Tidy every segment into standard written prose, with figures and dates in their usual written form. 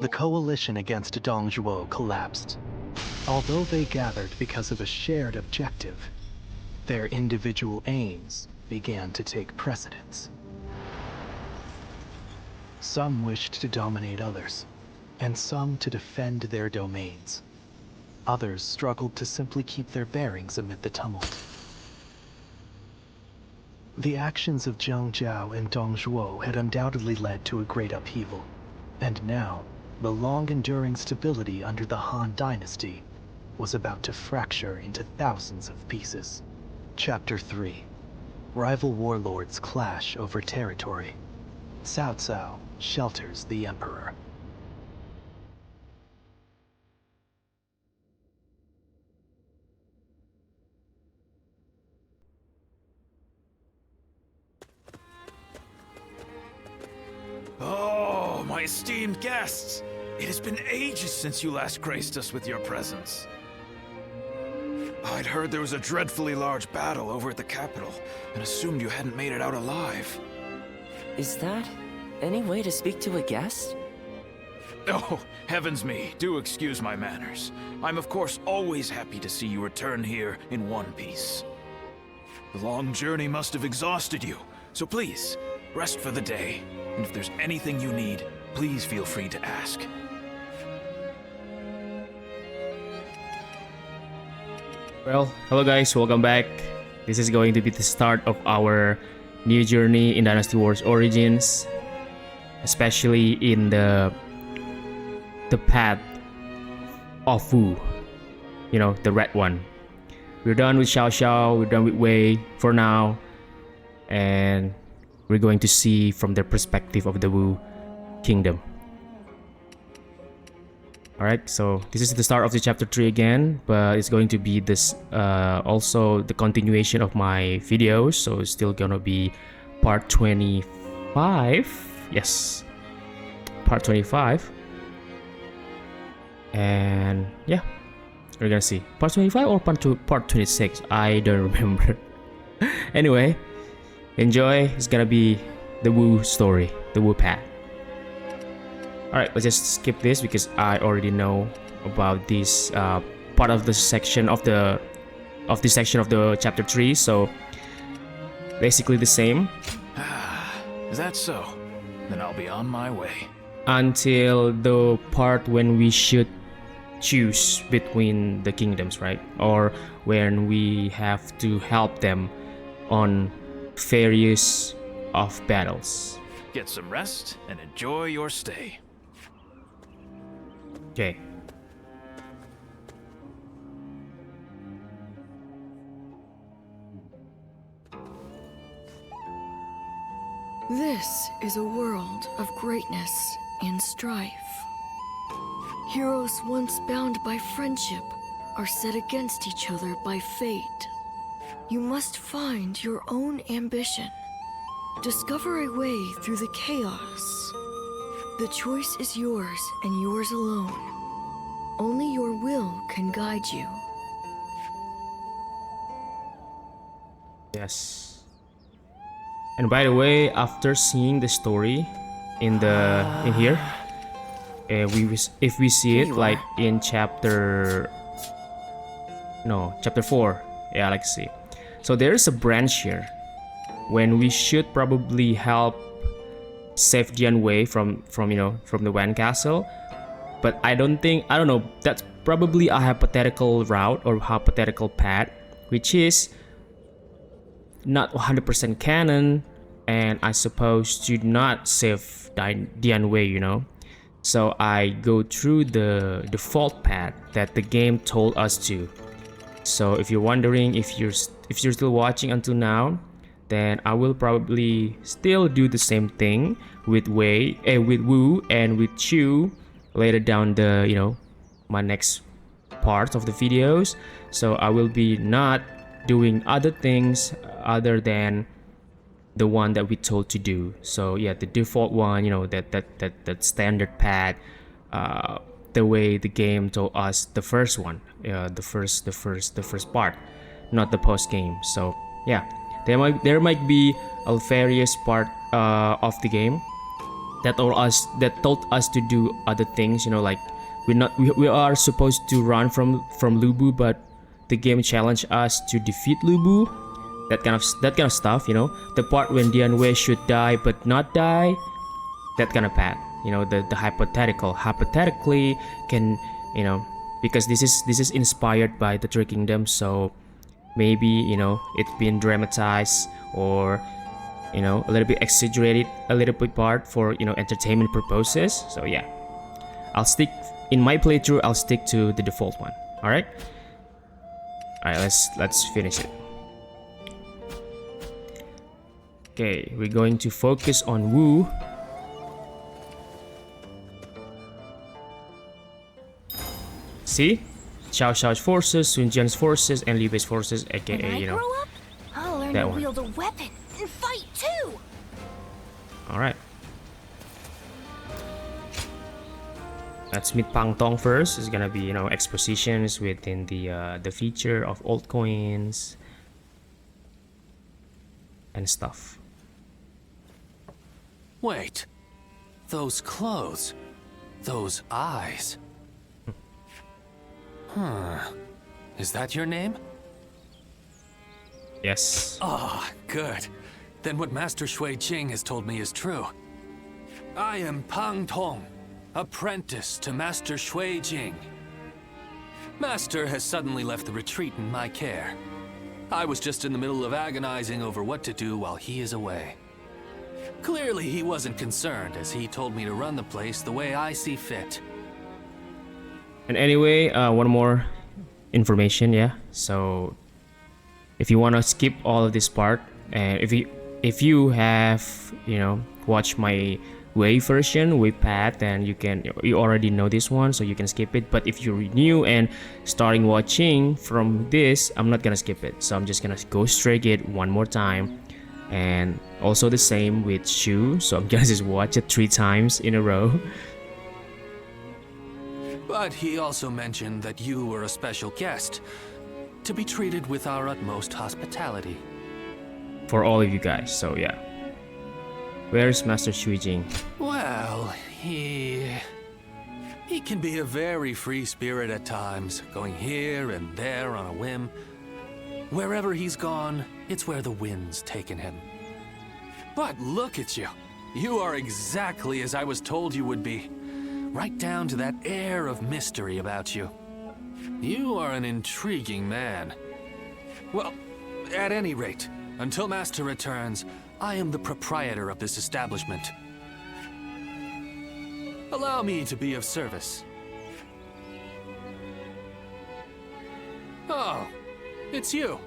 the coalition against Dong Zhuo collapsed. Although they gathered because of a shared objective, their individual aims began to take precedence. Some wished to dominate others, and some to defend their domains. Others struggled to simply keep their bearings amid the tumult. The actions of Zheng Jiao and Dong Zhuo had undoubtedly led to a great upheaval, and now, the long-enduring stability under the Han Dynasty was about to fracture into thousands of pieces. Chapter 3. Rival warlords clash over territory. Cao Cao shelters the Emperor. Oh, my esteemed guests! It has been ages since you last graced us with your presence. I'd heard there was a dreadfully large battle over at the capital, and assumed you hadn't made it out alive. Is that any way to speak to a guest? Oh, heavens me, do excuse my manners. I'm of course always happy to see you return here in one piece. The long journey must have exhausted you, so please, rest for the day. And if there's anything you need, please feel free to ask. Well, hello guys, welcome back. This is going to be the start of our new journey in Dynasty Wars Origins, especially in the path of Wu, you know, the red one. We're done with Xiao Xiao, we're done with Wei for now, and we're going to see from the perspective of the Wu Kingdom. Alright, so this is the start of the chapter 3 again, but it's going to be this also the continuation of my videos, so it's still gonna be part 25. Yes, part 25. And yeah, we're gonna see part 25 or part 26. I don't remember. Anyway, enjoy. It's gonna be the Wu story, the Wu path. Alright, let's just skip this because I already know about this part of the section of the chapter 3, so basically the same. Is that so? Then I'll be on my way. Until the part when we should choose between the kingdoms, right? Or when we have to help them on various of battles. Get some rest and enjoy your stay. Okay. This is a world of greatness and strife. Heroes once bound by friendship are set against each other by fate. You must find your own ambition. Discover a way through the chaos. The choice is yours and yours alone. Only your will can guide you. Yes. And by the way, after seeing the story in here, if we see it like in chapter 4, yeah, let's see. So there is a branch here when we should probably help save Dian Wei from the Wan Castle, but I don't know, that's probably a hypothetical route or hypothetical path, which is not 100% canon, and I suppose to not save Dian Wei, you know. So I go through the default path that the game told us to. So if you're wondering, if you're still watching until now, then I will probably still do the same thing with with Wu and with Chu later down my next part of the videos. So I will be not doing other things other than the one that we told to do. So yeah, the default one, that standard path, the way the game told us, the first one, the first part, not the post game. So yeah, there might be a various part of the game told us to do other things, you know, like we are supposed to run from Lu Bu, but the game challenged us to defeat Lu Bu. That kind of stuff, you know. The part when Dian Wei should die but not die, that kind of path, you know. The hypothetically can, you know, because this is inspired by the Three Kingdoms, so maybe, you know, it's been dramatized or, you know, a little bit exaggerated, a little bit part for, you know, entertainment purposes. So yeah, in my playthrough I'll stick to the default one. All right, let's finish it. Okay, we're going to focus on Wu. See? Xiao Xiao's forces, Sun Jian's forces, and Liu Bei's forces, aka, When I you know, grow up, I'll learn that to one. wield a weapon and fight too. Alright. Let's meet Pang Tong first. It's gonna be, you know, expositions within the feature of old coins and stuff. Wait. Those clothes. Those eyes. Is that your name? Yes. Ah, good. Then what Master Shui Jing has told me is true. I am Pang Tong, apprentice to Master Shui Jing. Master has suddenly left the retreat in my care. I was just in the middle of agonizing over what to do while he is away. Clearly he wasn't concerned, as he told me to run the place the way I see fit. And anyway, one more information, yeah. So if you want to skip all of this part, and if you have, you know, watched my Wei version with Pat, then you already know this one, so you can skip it. But if you're new and starting watching from this, I'm not gonna skip it, so I'm just gonna go straight it one more time. And also the same with Shu, so I'm gonna just watch it 3 times in a row. But he also mentioned that you were a special guest, to be treated with our utmost hospitality. For all of you guys, so yeah. Where's Master Shui Jing? Well, he can be a very free spirit at times, going here and there on a whim. Wherever he's gone, it's where the wind's taken him. But look at you. You are exactly as I was told you would be. Right down to that air of mystery about you. You are an intriguing man. Well, at any rate, until Master returns, I am the proprietor of this establishment. Allow me to be of service. Oh, it's you.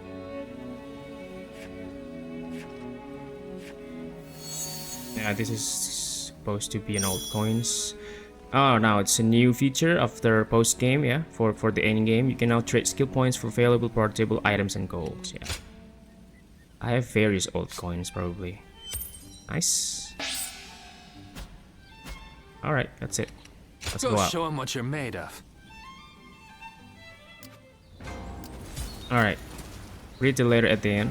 Yeah, this is supposed to be an old coins. Oh, now it's a new feature after post game. Yeah, for the end game, you can now trade skill points for valuable portable items and golds. Yeah, I have various old coins probably. Nice. All right, that's it. Let's go Go out. show him what you're made of. All right, read the letter at the end.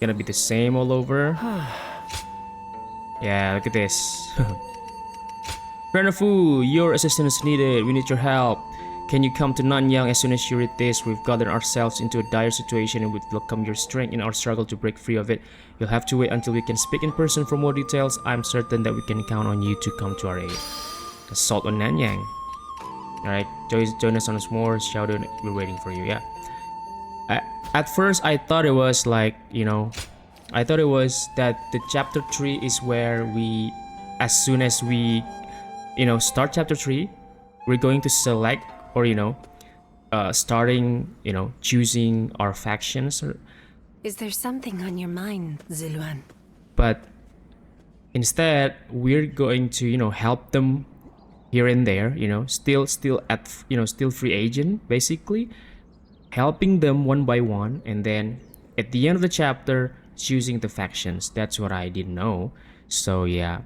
Gonna be the same all over. Yeah, look at this. Friend of Wu, your assistance is needed. We need your help. Can you come to Nanyang as soon as you read this? We've gotten ourselves into a dire situation and we welcome your strength in our struggle to break free of it. You'll have to wait until we can speak in person for more details. I'm certain that we can count on you to come to our aid. Assault on Nanyang. Alright, join us on a s'more. Shout out, we're waiting for you. Yeah. At first, I thought it was like, you know, I thought it was that the chapter 3 is where we, as soon as we, you know, start chapter 3, we're going to select, or, you know, starting, you know, choosing our factions. Is there something on your mind, Ziluan? But instead, we're going to, you know, help them here and there, you know, still at, you know, still free agent, basically. Helping them one by one, and then at the end of the chapter, choosing the factions. That's what I didn't know. So yeah,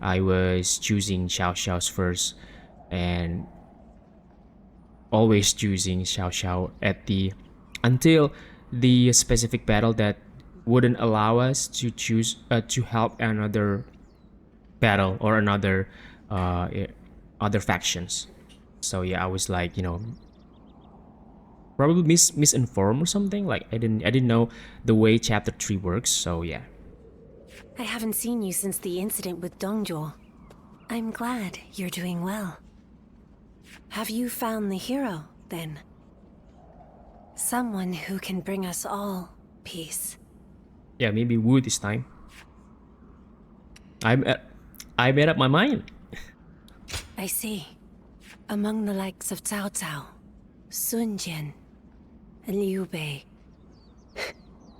I was choosing Xiao Xiao's first, and always choosing Xiao Xiao at the until the specific battle that wouldn't allow us to choose to help another battle or another other factions. So yeah, I was like, you know, probably misinformed or something. Like I didn't know the way chapter 3 works. So yeah. I haven't seen you since the incident with Dongjuo. I'm glad you're doing well. Have you found the hero, then? Someone who can bring us all peace. Yeah, maybe Wu this time. I made up my mind. I see. Among the likes of Cao Cao, Sun Jian, and Liu Bei,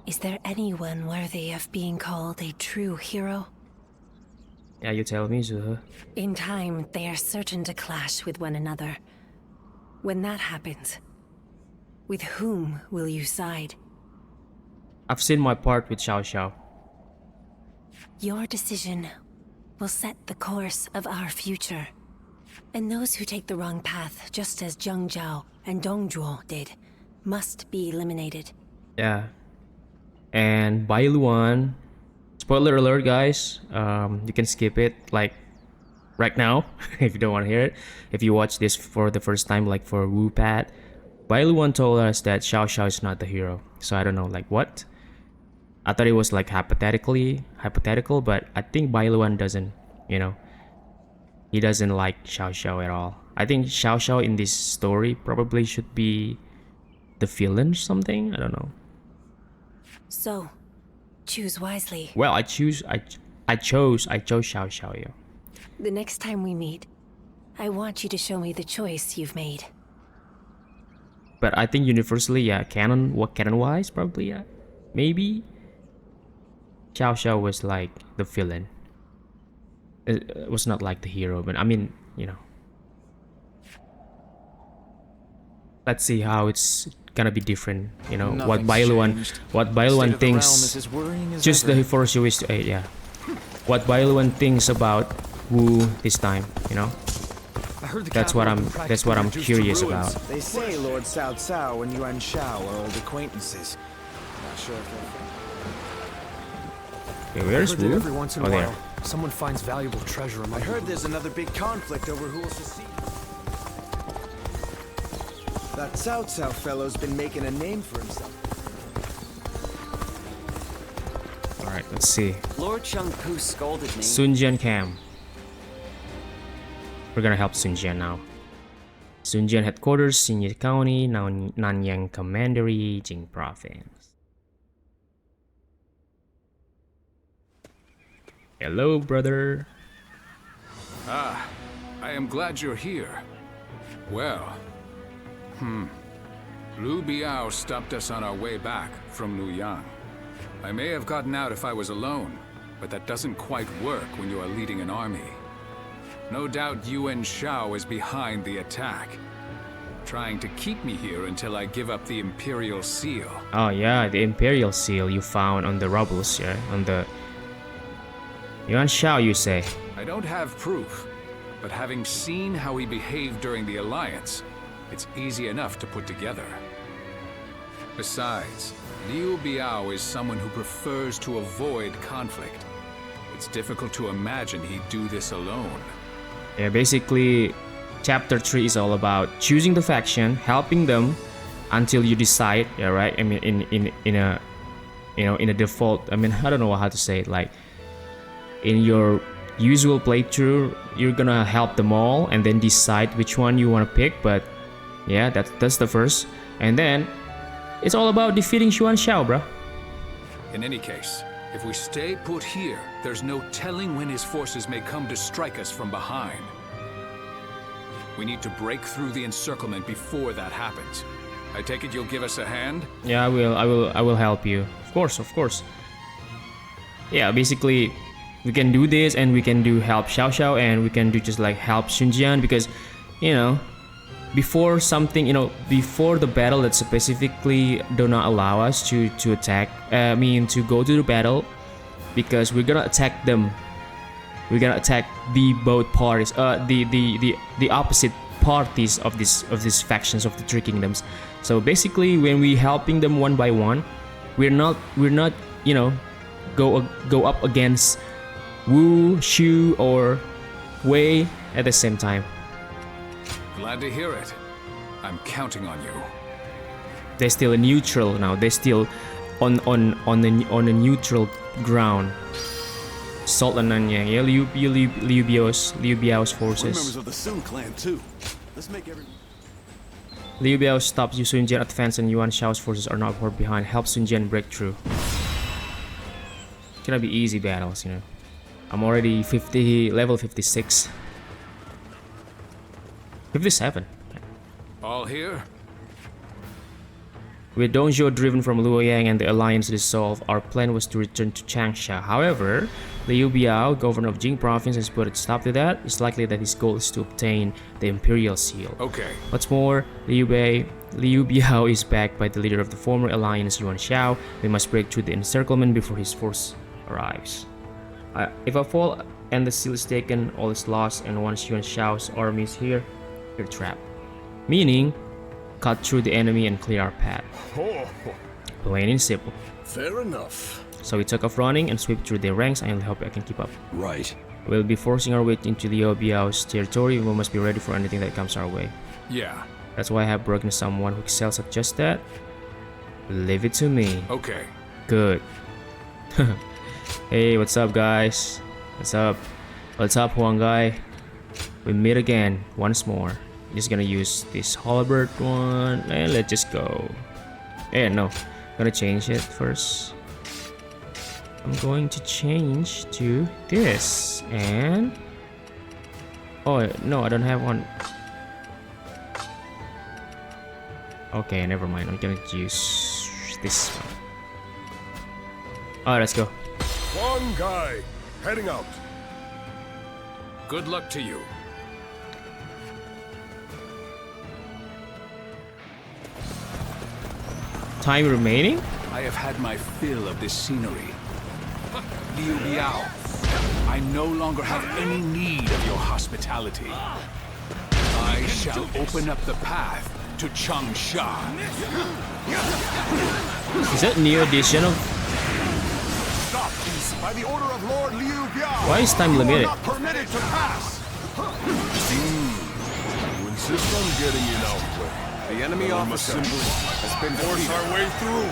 is there anyone worthy of being called a true hero? Yeah, you tell me, Zuhe. In time, they are certain to clash with one another. When that happens, with whom will you side? I've seen my part with Xiao Xiao. Your decision will set the course of our future. And those who take the wrong path, just as Zheng Zhao and Dongjuo did, must be eliminated. Yeah. And Bai Luan, spoiler alert, guys. You can skip it like right now if you don't want to hear it. If you watch this for the first time, like for Wu Pat, Bai Luan told us that Xiao Xiao is not the hero. So I don't know, like what? I thought it was like hypothetical, but I think Bai Luan doesn't, you know, he doesn't like Xiao Xiao at all. I think Xiao Xiao in this story probably should be the villain or something. I don't know. So, choose wisely. Well, I chose Xiao Xiao. Yeah. The next time we meet, I want you to show me the choice you've made. But I think universally, yeah, canon-wise, probably, yeah, maybe Xiao Xiao was like the villain. It was not like the hero, but I mean, you know. Let's see how it's gonna be different, you know. What Bai Luan thinks, just the first you wish to 8, yeah. What Bai Luan thinks about Wu this time, you know. That's what I'm curious about. They say Lord Cao Cao and Yuan Shao are old acquaintances. Not sure if they're... Okay, where's Wu? Every once in Oh, a there. while, someone finds valuable treasure among I heard there's another big conflict over who will succeed. That Cao Cao fellow's been making a name for himself. Alright, let's see. Lord Shangpu scolded me. Sun Jian Camp. We're gonna help Sun Jian now. Sun Jian headquarters, Xinye County, Nanyang Commandery, Jing Province. Hello, brother. Ah, I am glad you're here. Well, Liu Biao stopped us on our way back from Luoyang. I may have gotten out if I was alone, but that doesn't quite work when you are leading an army. No doubt Yuan Shao is behind the attack, trying to keep me here until I give up the Imperial Seal. Oh yeah, the Imperial Seal you found on the rubbles, yeah? On the... Yuan Shao, you say? I don't have proof, but having seen how he behaved during the Alliance, it's easy enough to put together. Besides, Liu Biao is someone who prefers to avoid conflict. It's difficult to imagine he'd do this alone. Yeah, basically, chapter 3 is all about choosing the faction, helping them until you decide, yeah, right? I mean, in a, you know, in a default, I mean, I don't know how to say it, like, in your usual playthrough, you're gonna help them all and then decide which one you want to pick, but yeah, that's the first. And then, it's all about defeating Yuan Shao, bruh. In any case, if we stay put here, there's no telling when his forces may come to strike us from behind. We need to break through the encirclement before that happens. I take it you'll give us a hand? Yeah, I will help you. Of course. Yeah, basically, we can do this and we can do help Xiao Xiao and we can do just like help Sun Jian because, you know, before something, you know, before the battle that specifically do not allow us to attack, to go to the battle, because we're gonna attack them. We're gonna attack the both parties, the opposite parties of these factions of the three kingdoms. So basically, when we helping them one by one, we're not you know, go up against Wu, Shu, or Wei at the same time. Glad to hear it. I'm counting on you. They're still neutral now. They're still on a neutral ground. Salt and Nanyang, yeah, Liu Biao's forces. Members of the Sun clan too. Let's make every. Liu Biao stops Sun Jian advance and Yuan Shao's forces are not far behind. Help Sun Jian break through. Gonna be easy battles, you know. I'm already level 56. 57. All here? With Dongzhou driven from Luoyang and the alliance dissolved, our plan was to return to Changsha. However, Liu Biao, governor of Jing province, has put a stop to that. It's likely that his goal is to obtain the imperial seal. Okay. What's more, Liu Biao is backed by the leader of the former alliance, Yuan Shao. We must break through the encirclement before his force arrives. If I fall and the seal is taken, all is lost, and once Yuan Shao's army is here, we're trapped. Meaning, cut through the enemy and clear our path. Plain and simple. Fair enough. So we took off running and swept through their ranks. I only hope I can keep up. Right. We'll be forcing our way into Liu Biao's territory. We must be ready for anything that comes our way. Yeah. That's why I have broken someone who excels at just that. Leave it to me. Okay. Good. Hey, what's up, guys? What's up? What's up, Huang Gai? We meet again once more. Just gonna use this halberd one and let's just go. No, gonna change it first. I'm going to change to this and oh no, I don't have one. Okay, never mind. I'm gonna use this one. Alright, let's go. One guy heading out. Good luck to you. Time remaining? I have had my fill of this scenery. Liu Biao, I no longer have any need of your hospitality. I shall open up the path to Changsha. Is that new edition of? Stop, please. By the order of Lord Liu Biao. Why is time limited? You are not permitted to pass. You insist on getting in our way. The enemy officer has been forced our way through.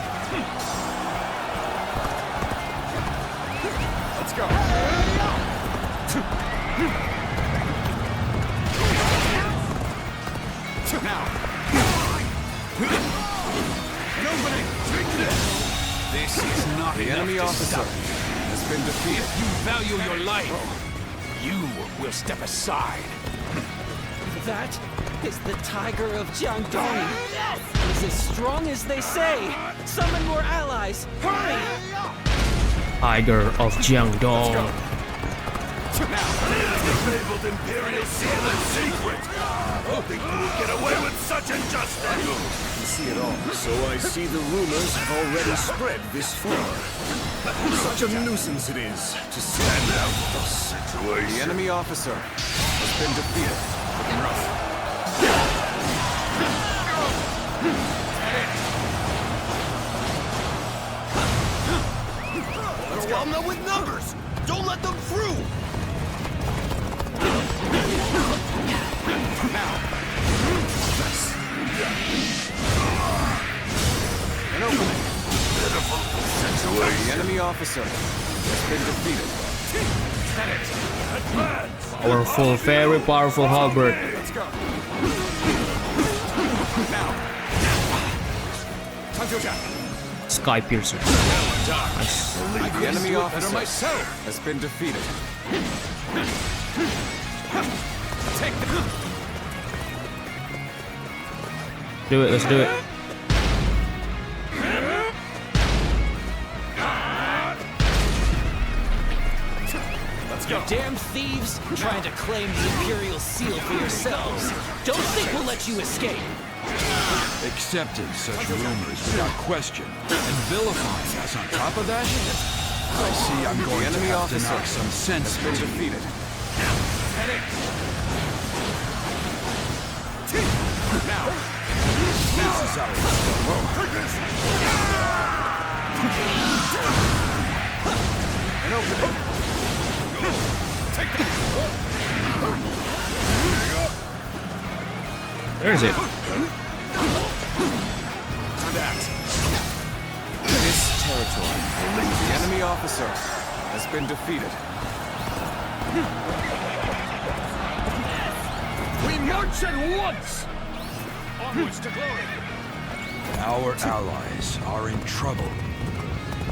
Let's go. Now. Nobody, take this. This is not The enemy officer has been defeated. If you value your life, you will step aside. That is the Tiger of Jiangdong. He's as strong as they say. Summon more allies. Hurry! Tiger of Jiangdong. Fabled Imperial seal in secret. I don't think you will get away with such injustice. You see it all. So I see the rumors have already spread this far. Such a nuisance it is to stand out the situation. The enemy officer has been defeated. Looking rough. Overwhelm them with numbers! Don't let them through! Now. An opening. Pitiful situation. The enemy officer has been defeated. Advance! Powerful, very powerful halberd. Let's go. Now. Time to attack. Sky Piercer. Nice. The enemy officer has been defeated. Take the... Do it, let's do it. Let's go. You damn thieves, trying to claim the Imperial seal for yourselves. Don't think we'll let you escape. Accepting such rumors without question and vilifying us on top of that? I see I'm going to have to knock some sense into you. Defeated. Now. This is how it's done. Where is it? This territory, the enemy officer has been defeated. We march at once! Onwards to glory! Our allies are in trouble.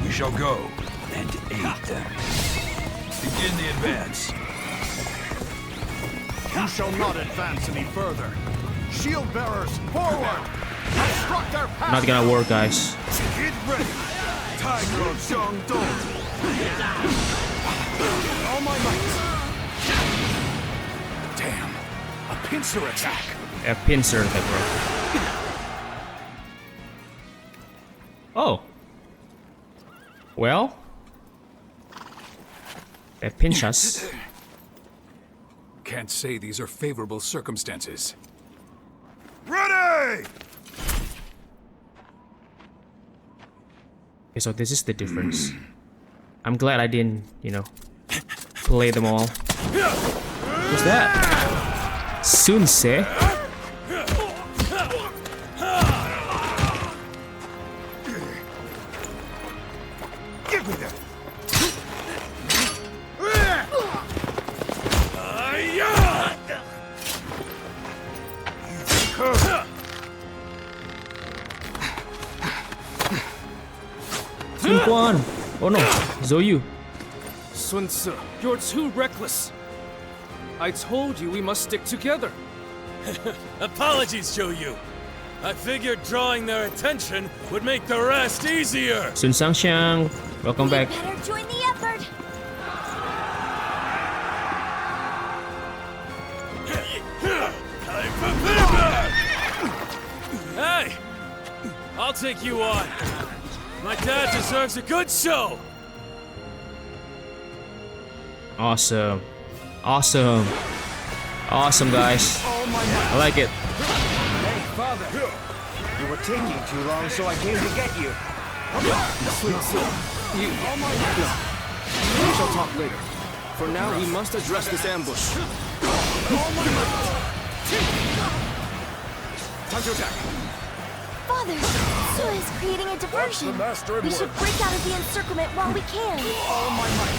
We shall go and aid them. Begin the advance. You shall not advance any further. Shield bearers, forward! Obstruct their path! Not gonna work, guys. Get ready! Tiger of Jiangdong! All my might! Damn! A pincer attack! A pincer attack, bro. Oh. Well. They pinch us. Can't say these are favorable circumstances. Ready! Okay, so this is the difference. I'm glad I didn't, you know, play them all. What's that? Sun Se? Give me that! Sun Quan! Oh no, Zhou. Sun Ce, you're too reckless. I told you we must stick together. Apologies, Zhou Yu. I figured drawing their attention would make the rest easier. Sun Shangxiang, welcome back. Better join the effort. Hey! I'll take you on. My dad deserves a good show. Awesome. Awesome. Awesome, guys. I like it. Hey, Father! You were taking too long, so I came to get you. We shall talk later. For now, he must address this ambush. Time to attack! Father, Su is creating a diversion. We should break out of the encirclement while we can. All my might!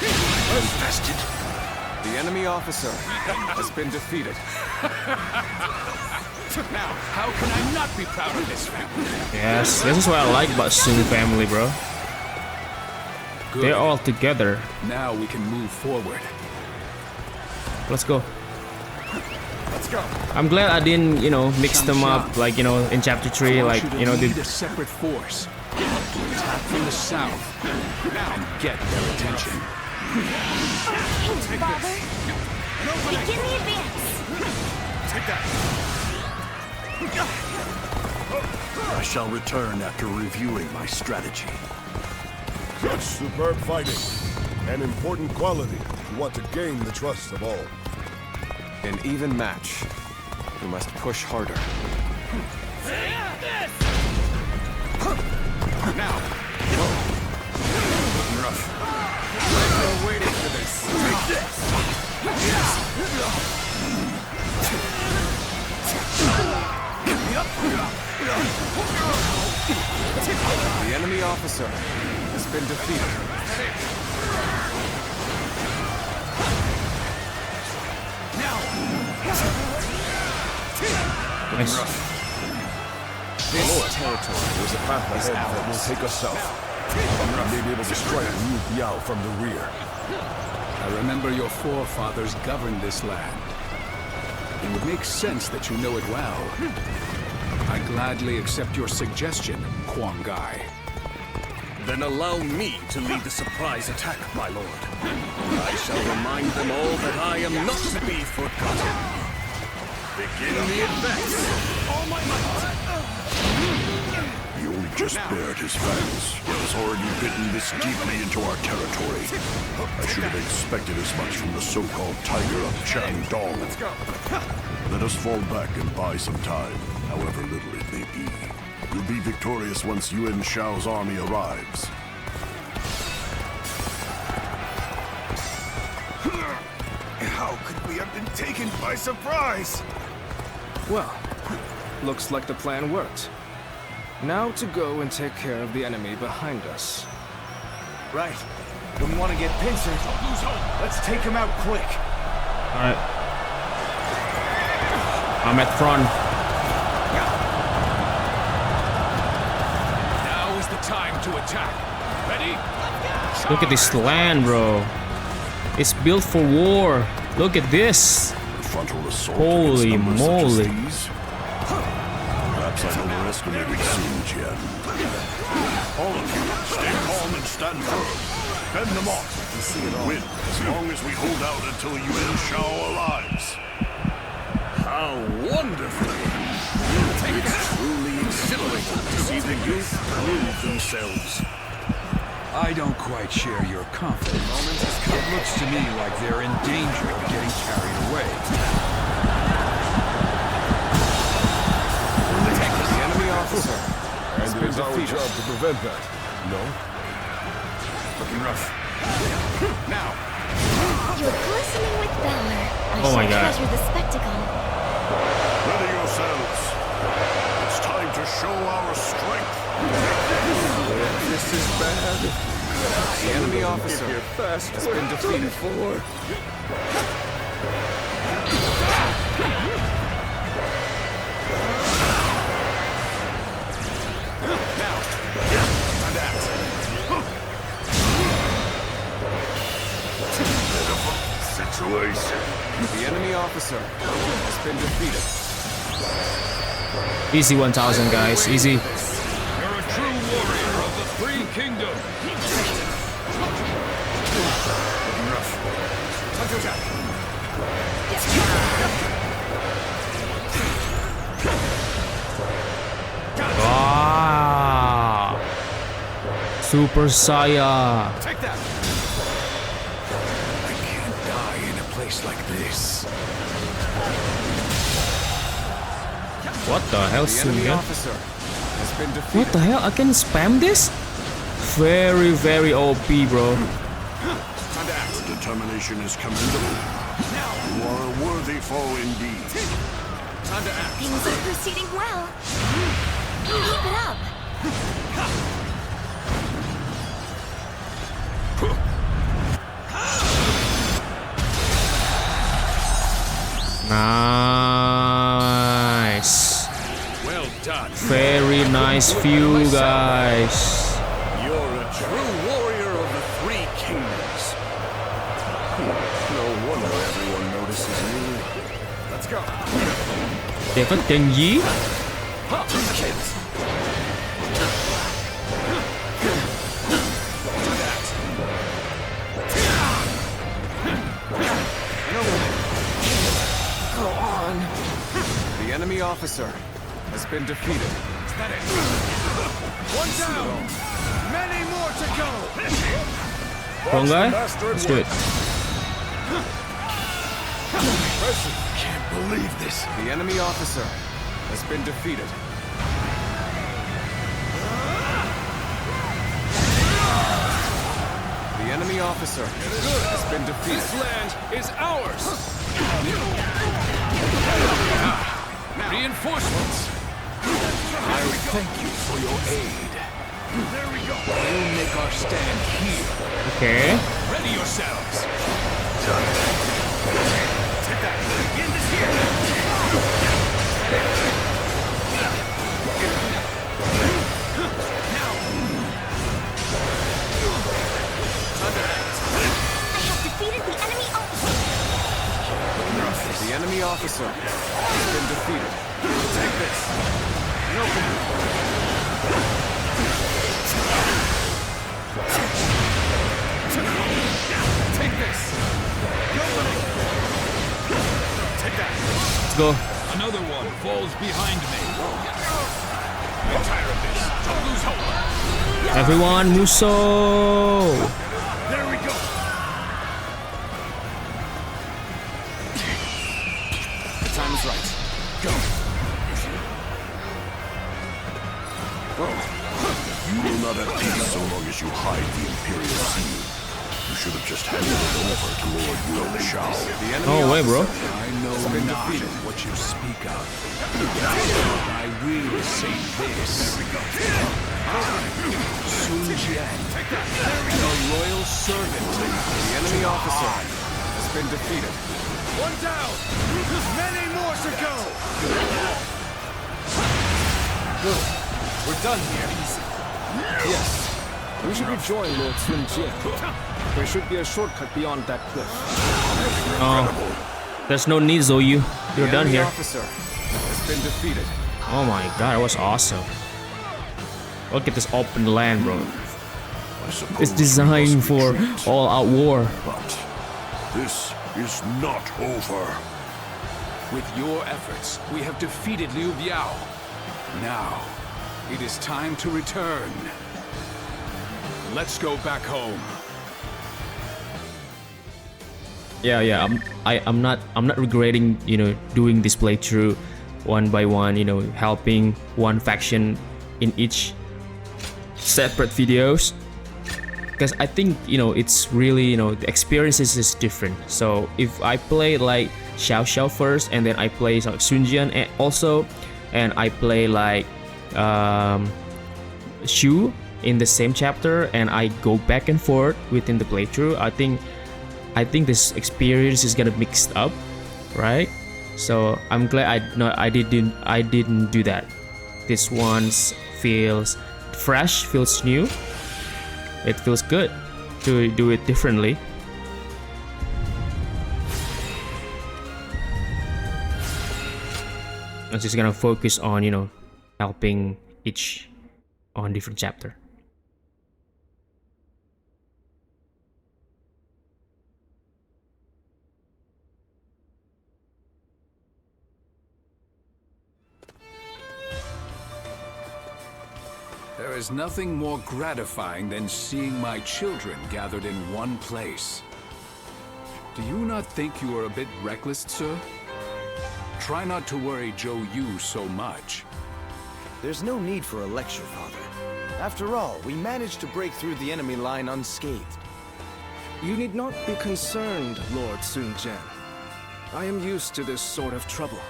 Infested. The enemy officer has been defeated. Now, how can I not be proud of this family? Yes, this is what I like about Sun family, bro. Good. They're all together. Now we can move forward. Let's go. Let's go. I'm glad I didn't, you know, mix them up like, you know, in chapter 3, like, you know, lead a separate force to attack from the south. Now get their attention. Thanks, Father. Begin the advance. Take that. I shall return after reviewing my strategy. Such superb fighting. An important quality. You want to gain the trust of all. An even match. You must push harder. Now. Rough. We're waiting for this. Take this. The enemy officer has been defeated. Nice. This territory is a path ahead that will take us south. I may be able to strike Liu Biao from the rear. I remember your forefathers governed this land. It would make sense that you know it well. I gladly accept your suggestion, Huang Gai. Then allow me to lead the surprise attack, my lord. I shall remind them all that I am not to be forgotten. Begin the advance. All my might. He only just bared his fangs, yet has already bitten this deeply into our territory. I should have expected as much from the so-called Tiger of Jiangdong. Let's go. Let us fall back and buy some time, however little it may be. We'll be victorious once Yuan Shao's army arrives. How could we have been taken by surprise? Well, looks like the plan worked. Now to go and take care of the enemy behind us. Right. Don't want to get pincered. Let's take him out quick. Alright. I'm at front. Now is the time to attack. Ready? Look at this land, bro. It's built for war. Look at this. Holy moly. Perhaps I overestimated Sun Jian. All of you, stay calm and stand firm. Fend them off. We'll win as long as we hold out until Yuan Shao arrives. How wonderful! It's truly exhilarating to see the youth prove themselves. I don't quite share your confidence. It looks to me like they're in danger of getting carried away. The enemy officer has been It's our defeated. job to prevent that. No? Looking rough. Now! You're glistening with valor. I Oh my shall God. treasure the spectacle. Ready yourselves. It's time to show our strength. This is bad. The enemy officer has been defeated. Situation. The enemy officer has been defeated. Easy 1000, guys. Easy. You're a true warrior of the Three Kingdoms. Looking rough. Time to attack. Ah. Super Saya. Take that. I can't die in a place like this. What the hell, The enemy Sun? officer has been defeated. What the hell? I can spam this? Very, very OP, bro. Your determination is commendable. You are a worthy foe indeed. Time to act. Things are proceeding well. Keep it up. Nice. Well done. Very nice view, guys. You're a true warrior of the Three Kingdoms. No wonder everyone notices you. Let's go. Dapat Denji. Go on. The enemy officer has been defeated. One down. Many more to go. Wrong guy? Let's do it. Can't believe this. The enemy officer has been defeated. The enemy officer has been defeated. This land is ours. Reinforcements. I thank you for your aid. There we go. We'll make our stand here. Okay. Ready yourselves. Take that. Begin this here. I have defeated the enemy officer. The enemy officer has been defeated. Take this. Take this. Take that. Let's go. Another one falls behind me. I'm tired of this. Don't lose hope. Everyone, Muso. There we go. The time is right. Go. You will not have peace so long as you hide the Imperial Seal. You should have just handed it over to Lord Yuan Shao. No way, bro. I know not what you speak of. I will say this. Sun Jian, your loyal servant. The enemy officer has been defeated. One down! Many more to go! Good. We're done here. Yes. We should rejoin Lord Sun Jian. There should be a shortcut beyond that cliff. Oh, there's no need, Zoyu. You're done here. The officer has been defeated. Oh my god, that was awesome. Look at this open land, bro. It's designed for all-out war. But this is not over. With your efforts, we have defeated Liu Biao. Now, it is time to return. Let's go back home. Yeah. I'm not regretting, doing this playthrough one by one, helping one faction in each separate videos, because I think it's really the experiences is different. So if I play like Xiao Xiao first, and then I play like Sun Jian and I play like Shu in the same chapter, and I go back and forth within the playthrough, I think this experience is gonna mix up, right? So I'm glad I didn't do that. This one feels fresh, feels new. It feels good to do it differently. I'm just gonna focus on helping each on different chapter. There is nothing more gratifying than seeing my children gathered in one place. Do you not think you are a bit reckless, sir? Try not to worry Zhou Yu so much. There's no need for a lecture, Father. After all, we managed to break through the enemy line unscathed. You need not be concerned, Lord Sun Jian. I am used to this sort of trouble.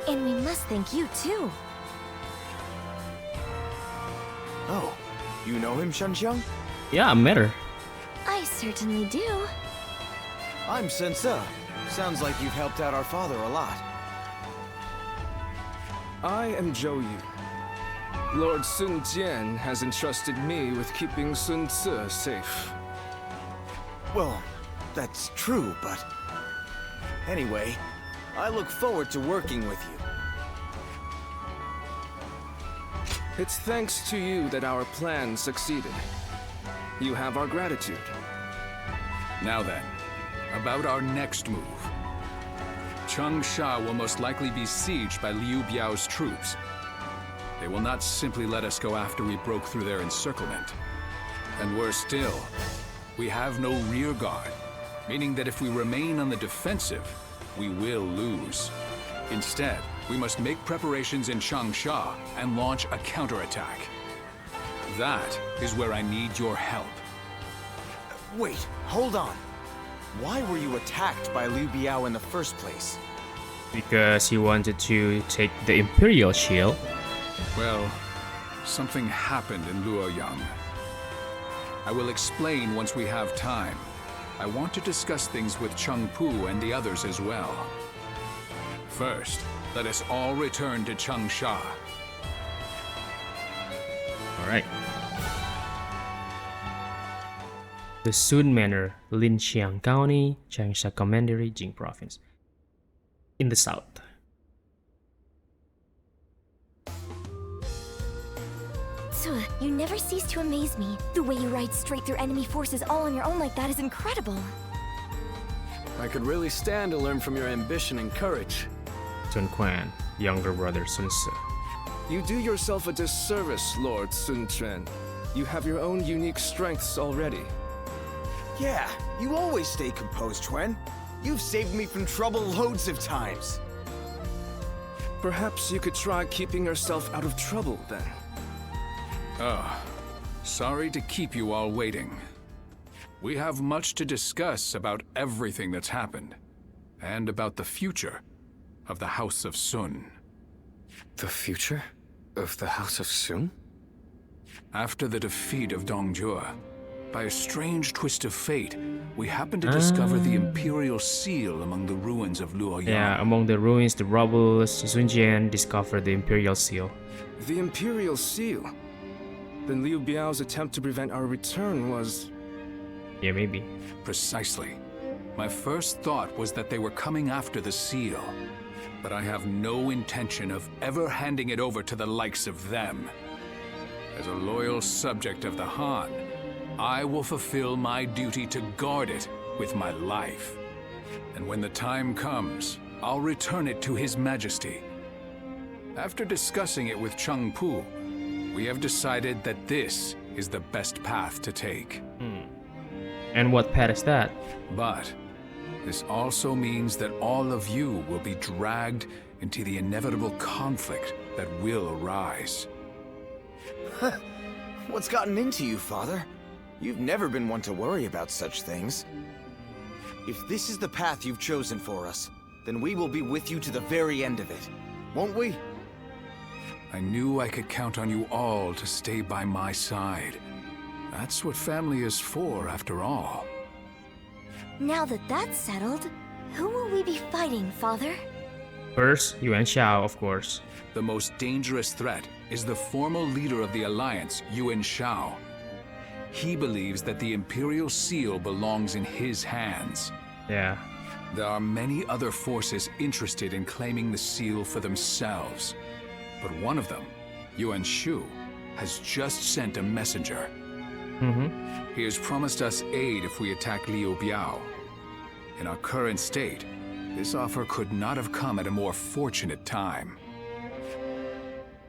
And we must thank you, too. Oh, you know him, Shanxiang? Yeah, I met her. I certainly do. I'm Sun Ce. Sounds like you've helped out our father a lot. I am Zhou Yu. Lord Sun Jian has entrusted me with keeping Sun Ce safe. Well, that's true, but... Anyway, I look forward to working with you. It's thanks to you that our plan succeeded. You have our gratitude. Now then, about our next move. Changsha will most likely be sieged by Liu Biao's troops. They will not simply let us go after we broke through their encirclement. And worse still, we have no rear guard, meaning that if we remain on the defensive, we will lose. Instead, we must make preparations in Changsha and launch a counterattack. That is where I need your help. Wait, hold on. Why were you attacked by Liu Biao in the first place? Because he wanted to take the Imperial Shield. Well, something happened in Luoyang. I will explain once we have time. I want to discuss things with Cheng Pu and the others as well. First, let us all return to Changsha. Alright. The Sun Manor, Linxiang County, Changsha Commandery, Jing Province. In the south. Tsuh, you never cease to amaze me. The way you ride straight through enemy forces all on your own like that is incredible. I could really stand to learn from your ambition and courage. Sun Quan, younger brother Sun Ce. You do yourself a disservice, Lord Sun Quan. You have your own unique strengths already. Yeah, you always stay composed, Quan. You've saved me from trouble loads of times. Perhaps you could try keeping yourself out of trouble, then. Oh, sorry to keep you all waiting. We have much to discuss about everything that's happened, and about the future of the House of Sun. The future of the House of Sun? After the defeat of Dongjue, by a strange twist of fate, we happened to discover the Imperial Seal among the ruins of Luoyang. Yeah, among the ruins, the rubble, Sun Jian discovered the Imperial Seal. The Imperial Seal? Then Liu Biao's attempt to prevent our return was... Yeah, maybe. Precisely. My first thought was that they were coming after the seal, but I have no intention of ever handing it over to the likes of them. As a loyal subject of the Han, I will fulfill my duty to guard it with my life. And when the time comes, I'll return it to His Majesty. After discussing it with Cheng Pu, we have decided that this is the best path to take. And what path is that? But this also means that all of you will be dragged into the inevitable conflict that will arise. What's gotten into you, Father? You've never been one to worry about such things. If this is the path you've chosen for us, then we will be with you to the very end of it, won't we? I knew I could count on you all to stay by my side. That's what family is for, after all. Now that that's settled, who will we be fighting, Father? First, Yuan Shao, of course. The most dangerous threat is the former leader of the Alliance, Yuan Shao. He believes that the Imperial Seal belongs in his hands. Yeah. There are many other forces interested in claiming the seal for themselves. But one of them, Yuan Shu, has just sent a messenger. He has promised us aid if we attack Liu Biao. In our current state, this offer could not have come at a more fortunate time.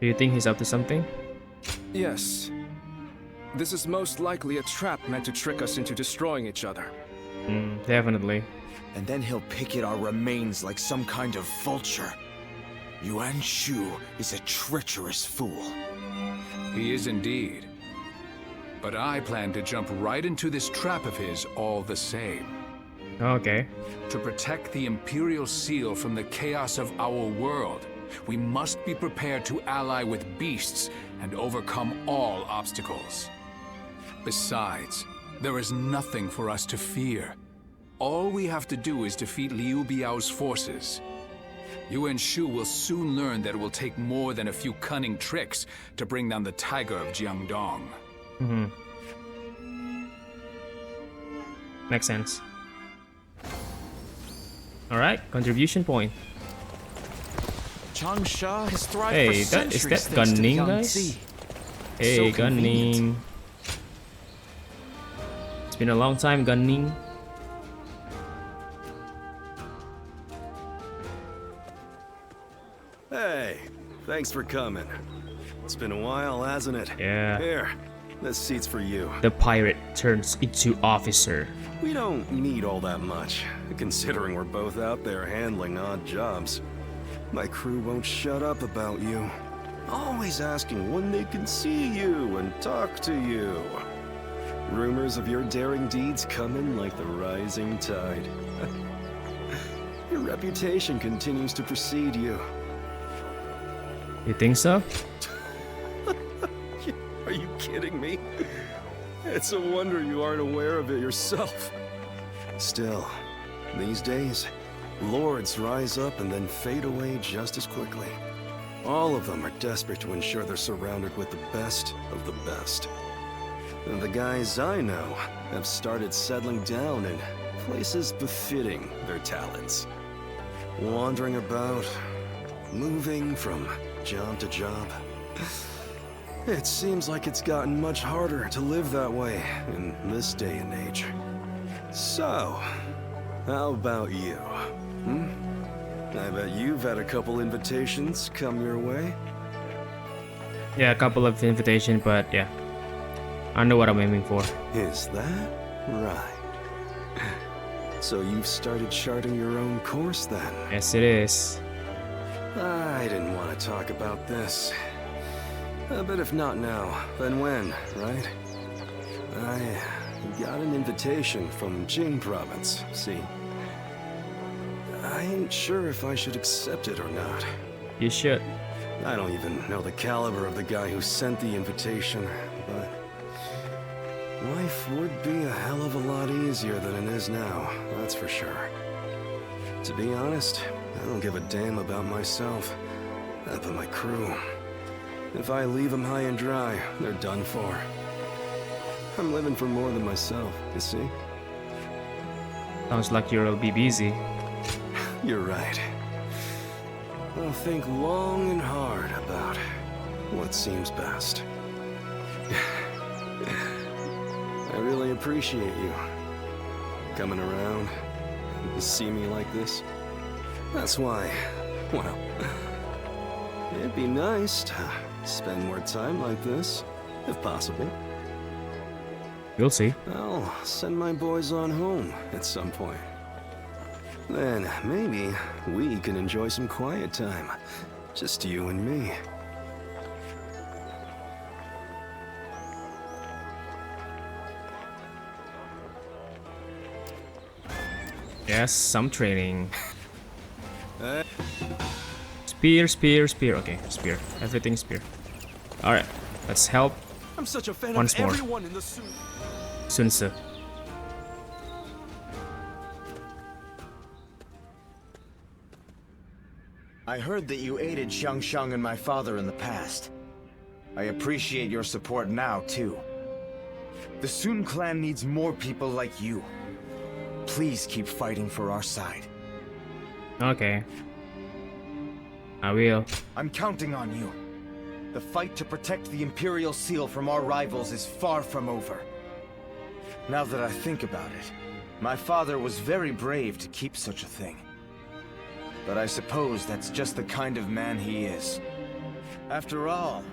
Do you think he's up to something? Yes. This is most likely a trap meant to trick us into destroying each other. Definitely. And then he'll pick at our remains like some kind of vulture. Yuan Shu is a treacherous fool. He is indeed. But I plan to jump right into this trap of his all the same. Okay. To protect the Imperial Seal from the chaos of our world, we must be prepared to ally with beasts and overcome all obstacles. Besides, there is nothing for us to fear. All we have to do is defeat Liu Biao's forces. Yuan Shu will soon learn that it will take more than a few cunning tricks to bring down the Tiger of Jiangdong. Makes sense. Alright, contribution point. Changsha has thrived Hey, for is centuries that thanks to Gunning, Yang guys? Zi. Hey, So convenient. Gunning. It's been a long time, Gunning. Hey, thanks for coming. It's been a while, hasn't it? Yeah. Here, this seat's for you. The pirate turns into officer. We don't need all that much, considering we're both out there handling odd jobs. My crew won't shut up about you. Always asking when they can see you and talk to you. Rumors of your daring deeds come in like the rising tide. Your reputation continues to precede you. You think so? Are you kidding me? It's a wonder you aren't aware of it yourself. Still, these days, lords rise up and then fade away just as quickly. All of them are desperate to ensure they're surrounded with the best of the best. And the guys I know have started settling down in places befitting their talents. Wandering about, moving from job to job. It seems like it's gotten much harder to live that way in this day and age. So, how about you? I bet you've had a couple invitations come your way. Yeah, a couple of invitations, but yeah. I know what I'm aiming for. Is that right? So you've started charting your own course then? Yes, it is. I didn't want to talk about this. But if not now, then when, right? he got an invitation from Jing province, see? I ain't sure if I should accept it or not. You should. I don't even know the caliber of the guy who sent the invitation, but life would be a hell of a lot easier than it is now, that's for sure. To be honest, I don't give a damn about myself, but my crew. If I leave them high and dry, they're done for. I'm living for more than myself, you see? Sounds like you'll be busy. You're right. I'll think long and hard about what seems best. I really appreciate you coming around to see me like this. That's why, well, it'd be nice to spend more time like this, if possible. You'll see. I'll send my boys on home at some point. Then maybe we can enjoy some quiet time. Just you and me. Yes, some training. Spear, spear, spear. Okay, spear. Everything spear. Alright, let's help. I'm such a fan once of more. everyone in the Sun. Sun Tzu. I heard that you aided Xiangsheng and my father in the past. I appreciate your support now, too. The Sun clan needs more people like you. Please keep fighting for our side. Okay. I will. I'm counting on you. The fight to protect the Imperial Seal from our rivals is far from over. Now that I think about it, my father was very brave to keep such a thing. But I suppose that's just the kind of man he is. After all,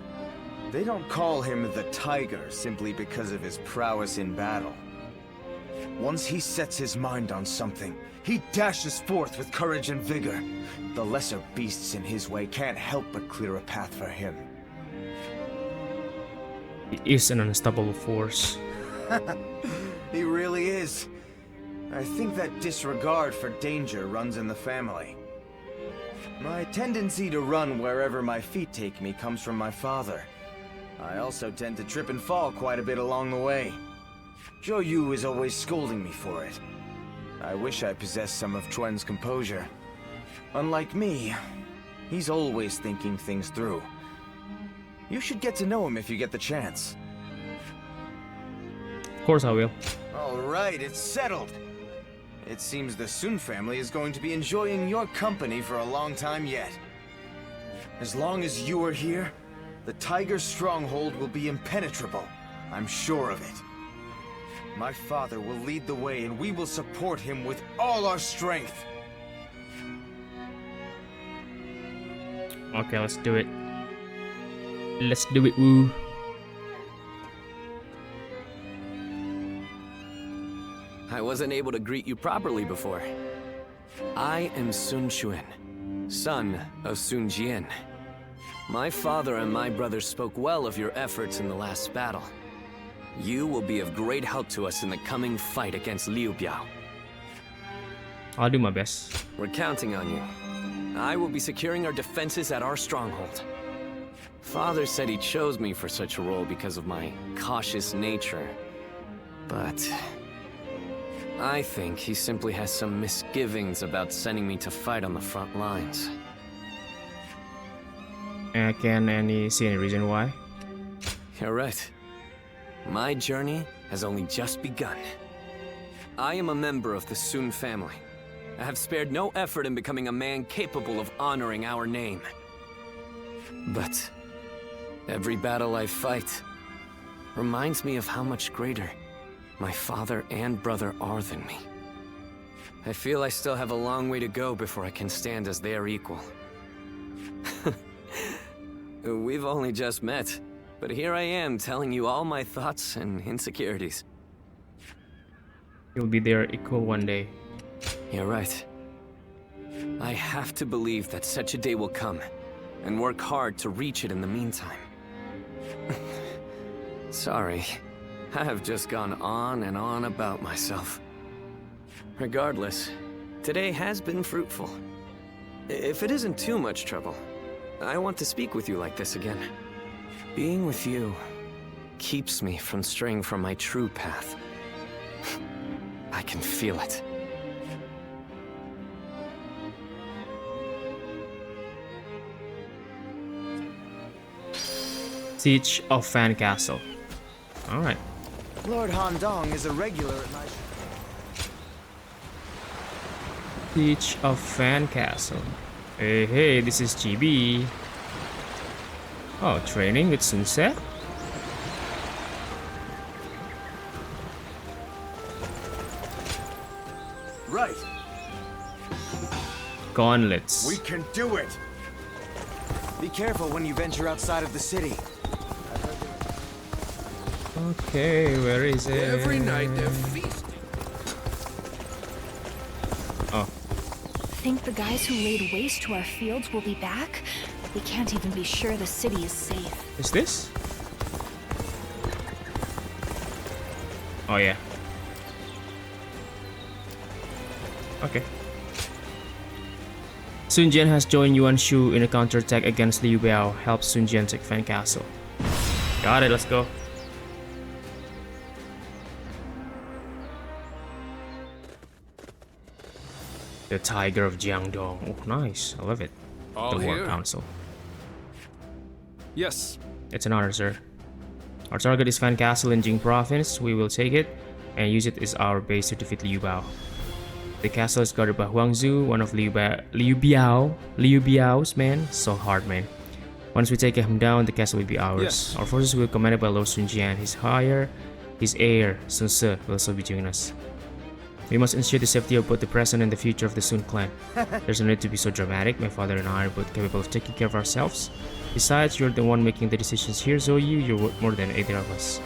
they don't call him the Tiger simply because of his prowess in battle. Once he sets his mind on something, he dashes forth with courage and vigor. The lesser beasts in his way can't help but clear a path for him. He is an unstoppable force. He really is. I think that disregard for danger runs in the family. My tendency to run wherever my feet take me comes from my father. I also tend to trip and fall quite a bit along the way. Zhou Yu is always scolding me for it. I wish I possessed some of Chuan's composure. Unlike me, he's always thinking things through. You should get to know him if you get the chance. Of course I will. All right, it's settled. It seems the Sun family is going to be enjoying your company for a long time yet. As long as you are here, the Tiger stronghold will be impenetrable. I'm sure of it. My father will lead the way and we will support him with all our strength. Okay, let's do it. Let's do it, woo. I wasn't able to greet you properly before. I am Sun Quan, son of Sun Jian. My father and my brother spoke well of your efforts in the last battle. You will be of great help to us in the coming fight against Liu Biao. I'll do my best. We're counting on you. I will be securing our defenses at our stronghold. Father said he chose me for such a role because of my cautious nature. But I think he simply has some misgivings about sending me to fight on the front lines. Can see any reason why? You're right. My journey has only just begun. I am a member of the Sun family. I have spared no effort in becoming a man capable of honoring our name. But every battle I fight reminds me of how much greater my father and brother are than me. I feel I still have a long way to go before I can stand as their equal. We've only just met, but here I am telling you all my thoughts and insecurities. You'll be their equal one day. You're right. I have to believe that such a day will come, and work hard to reach it in the meantime. Sorry, I have just gone on and on about myself. Regardless, today has been fruitful. If it isn't too much trouble, I want to speak with you like this again. Being with you keeps me from straying from my true path. I can feel it. Siege of Fan Castle. Alright. Lord Handong is a regular at my... Siege of Fan Castle. Hey, this is GB. Oh, training with Sun Ce? Right. Gauntlets. We can do it. Be careful when you venture outside of the city. Okay, where is it? Every night they're feasting. Oh. Think the guys who laid waste to our fields will be back? We can't even be sure the city is safe. Is this? Oh yeah. Okay. Sun Jian has joined Yuan Shu in a counterattack against Liu Biao. Help Sun Jian take Fan Castle. Got it, let's go. The Tiger of Jiangdong. Oh, nice. I love it. All the War here? Council. Yes. It's an honor, sir. Our target is Fan Castle in Jing Province. We will take it and use it as our base to defeat Liu Biao. The castle is guarded by Huang Zu, one of Liu Biao's men. So hard, man. Once we take him down, the castle will be ours. Yes. Our forces will be commanded by Lord Sun Jian. His heir, Sun Ce, will also be joining us. We must ensure the safety of both the present and the future of the Sun clan. There's no need to be so dramatic. My father and I are both capable of taking care of ourselves. Besides, you're the one making the decisions here, Zhou Yu. You're worth more than either of us.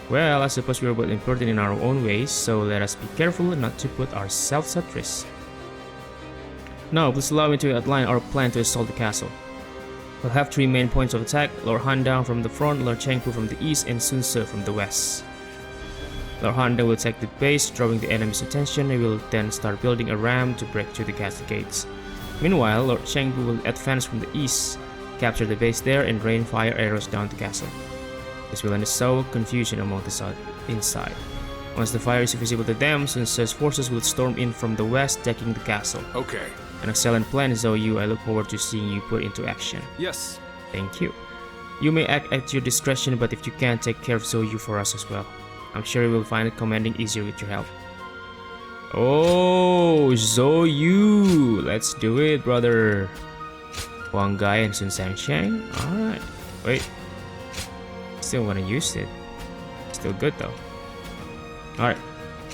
Well, I suppose we are both important in our own ways, so let us be careful not to put ourselves at risk. Now, please allow me to outline our plan to assault the castle. We'll have three main points of attack: Lord Handong from the front, Lord Chengpu from the east, and Sun Ce from the west. Lord Handong will take the base, drawing the enemy's attention. He will then start building a ram to break through the castle gates. Meanwhile, Lord Chengpu will advance from the east, capture the base there, and rain fire arrows down the castle. This will sow confusion among the inside. Once the fire is visible to them, Sun Ce's forces will storm in from the west, taking the castle. Okay. An excellent plan, Zhou Yu. I look forward to seeing you put into action. Yes. Thank you. You may act at your discretion, but if you can, take care of Zhou Yu for us as well. I'm sure you will find it commanding easier with your help. Oh, Zhou Yu! Let's do it, brother. Huang Gai and Sun Shangxiang. Alright. Wait. Still wanna use it. Still good though. Alright.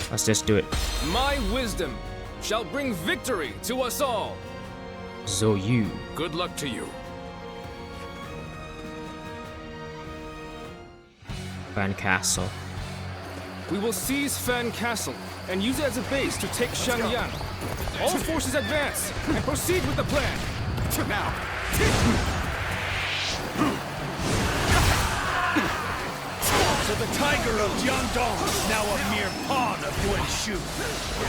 Let's just do it. My wisdom shall bring victory to us all. Zhou Yu. Good luck to you. Fan Castle. We will seize Fan Castle and use it as a base to take Xiangyang. All forces advance and proceed with the plan. Now. So the Tiger of Jiangdong is now a mere pawn of Yuan Shu.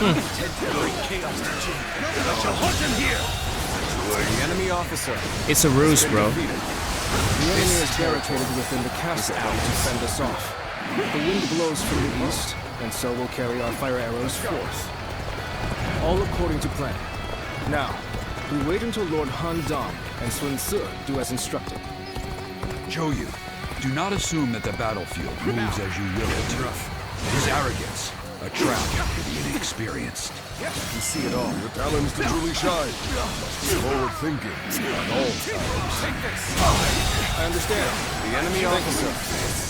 I intend to bring chaos to Jing. I shall hunt him here. The enemy officer. It's a ruse, bro. The enemy is barricaded within the castle to fend us off. The wind blows from the east, and so we'll carry our fire arrows forth. All according to plan. Now, we wait until Lord Handong and Sun Ce do as instructed. Zhou Yu, do not assume that the battlefield moves as you will it to. It is arrogance, a trap for the inexperienced. You see it all. Your talents to truly shine. Forward thinking at all times. I understand. The enemy officer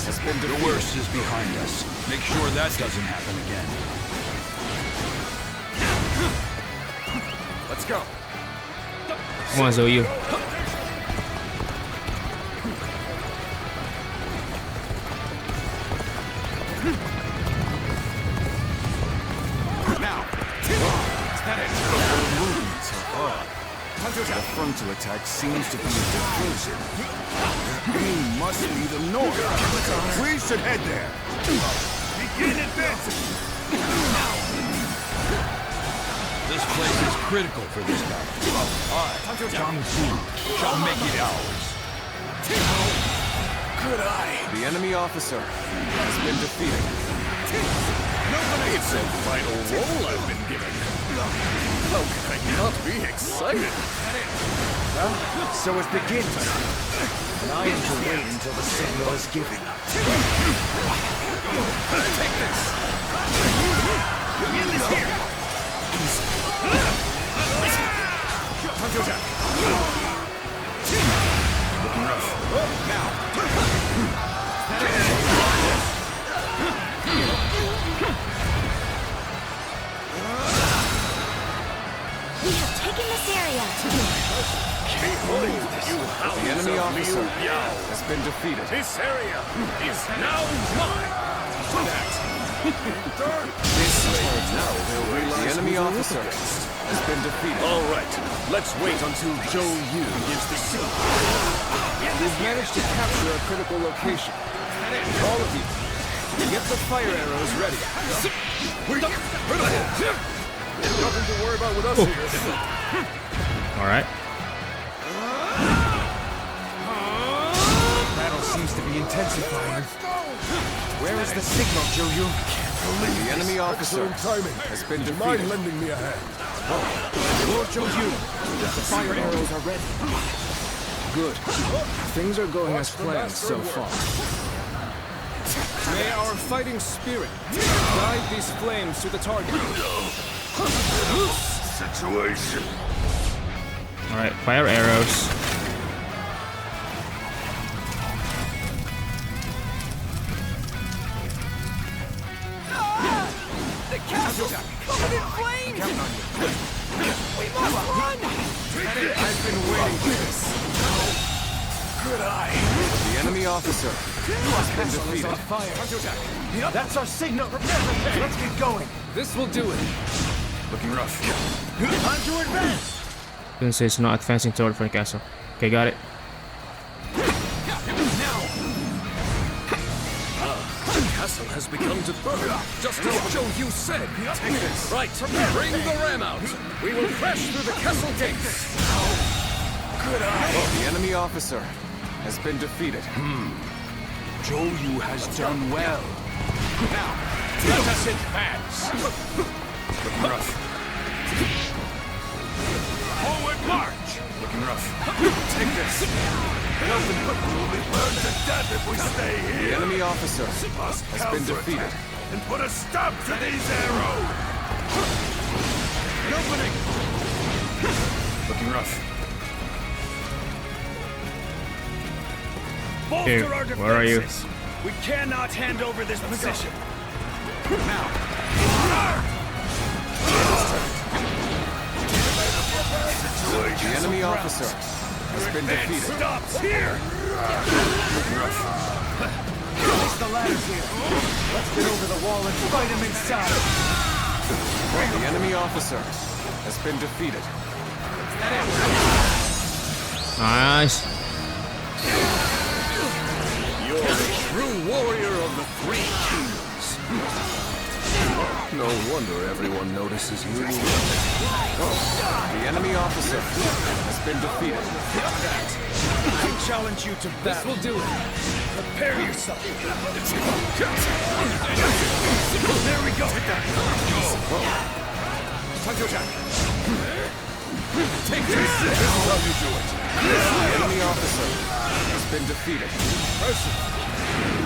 has been The defeated. worst is behind us. Make sure that doesn't happen again. Let's go. Come on, Zhou Yu. Now. The frontal attack seems to be a diversion. Their aim must be the north. We should head there. Begin advancing. This place is critical for this battle. Jiang Fu shall make it ours. Good eye. The enemy officer has been defeated. It's a vital role I've been given. How can I not be excited? Well, so it begins. And I am to wait until the signal is given. Take this! End this here! Looking rough. Now! We have taken this area. The enemy officer has been defeated. This area is now mine. This way. Now they'll realize the enemy officer has been defeated. All right, let's wait until Zhou Yu gives the signal. We've managed to capture a critical location. All of you, get the fire arrows ready. Nothing to worry about with us here. All right. Battle seems to be intensifying. Where is the signal, Zhou Yu? The enemy officer has been defeated. Mind lending me a hand? Lord Zhou Yu, the fire arrows are ready. Good. Things are going as planned so far. May our fighting spirit guide these flames to the target. Situation. All right, fire arrows. The castle's covered in flames! We must run! I've been waiting for this. Good eye. The enemy officer has been defeated. On fire. That's our signal. Let's get going. This will do it. Looking rough. Time to advance. Didn't say it's not advancing toward the castle. Okay, got it. The castle has begun to burn, just as Zhou Yu said. Take this. Right, bring the ram out. We will crash through the castle gates. Good eye. The enemy officer has been defeated. Zhou Yu has done well. Now, let us advance. Looking rough. Forward march. Looking rough. Take this. We'll be burned to death if we stay here. The enemy officer has been defeated. And put a stop to these arrows. An opening. Looking rough. Here, where are you? We cannot hand over this position. Now. The enemy officer has been defeated. Stops here. Place the ladders here. Let's get over the wall and fight him inside. The enemy officer has been defeated. Nice. You're the true warrior of the Three Kingdoms. No wonder everyone notices you. The enemy officer has been defeated. I challenge you to battle. This will do it. Prepare yourself. There we go. Time to attack. Take this. This is how you do it. The enemy officer has been defeated.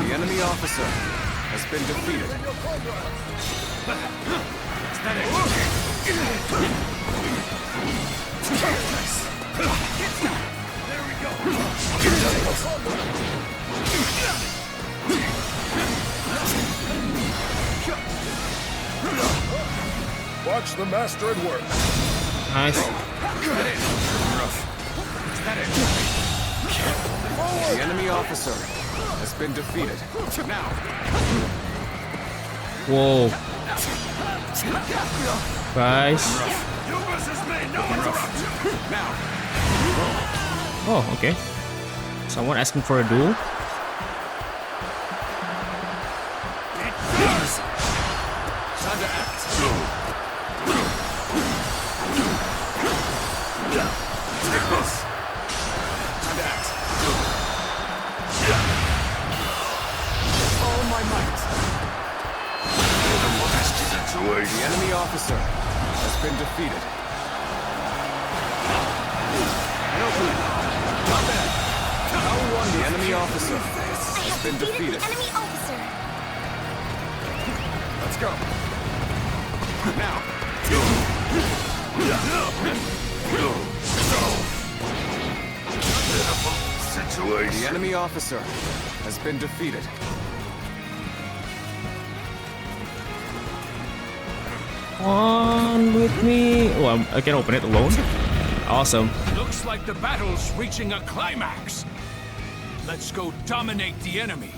The enemy officer has been defeated. There we go. Watch the master at work. Nice. The enemy officer has been defeated. Now. Whoa. Guys. Ubers has made no interruption. Now. Oh, okay. Someone asking for a duel? Time to act. Take this. Time to act. All my might. The enemy officer has been defeated. Not bad. The enemy officer has been defeated. The enemy officer. Let's go. Now. The enemy officer has been defeated. On with me. Oh, I can open it alone. Awesome. Looks like the battle's reaching a climax. Let's go dominate the enemy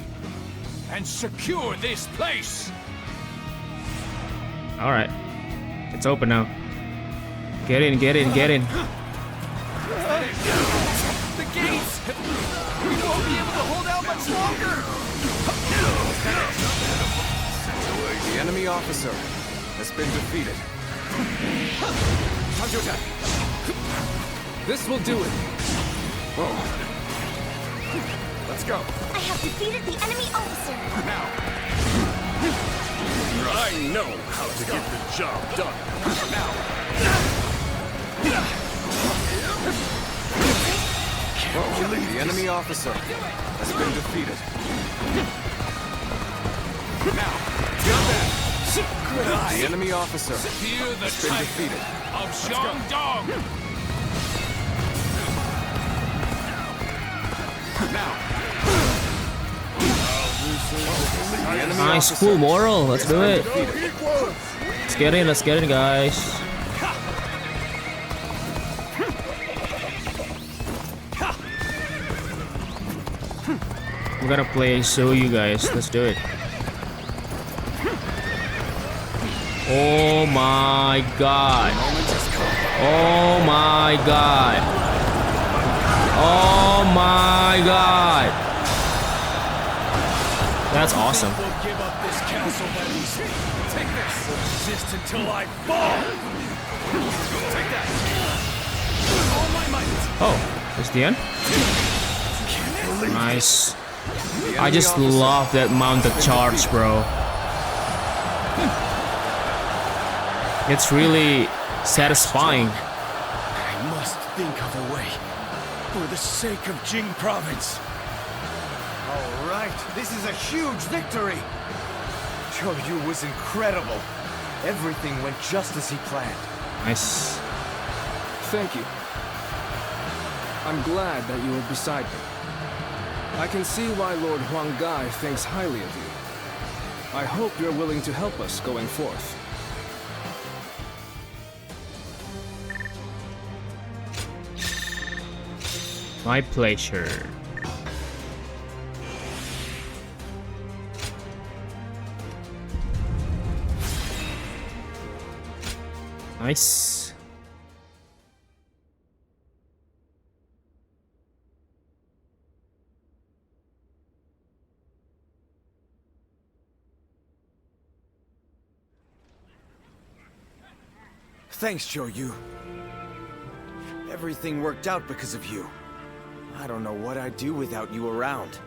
and secure this place. All right, it's open now. Get in, get in, get in. The gates! We won't be able to hold out much longer! The enemy officer has been defeated. Time to attack. This will do it. Oh. Let's go. I have defeated the enemy officer. Now. I know how to get the job done. Now. The enemy officer has been defeated. Now. The enemy officer has been defeated. Of Shandong. Now. Nice, full moral. Let's do it. Let's get in. Let's get in, guys. We're gonna play Soyu, guys. Let's do it. Oh my god. Oh my god. Oh my god. That's awesome. We'll give up this castle that easy. Take this. Resist until I fall. Take that. All my might. Oh, that's the end? Nice. I just love that mounted charge, bro. It's really satisfying. I must think of a way. For the sake of Jing Province. All right, this is a huge victory. Zhou Yu was incredible. Everything went just as he planned. Nice. Thank you. I'm glad that you were beside me. I can see why Lord Huang Gai thinks highly of you. I hope you're willing to help us going forth. My pleasure. Nice. Thanks, Zhou Yu. Everything worked out because of you. I don't know what I'd do without you around.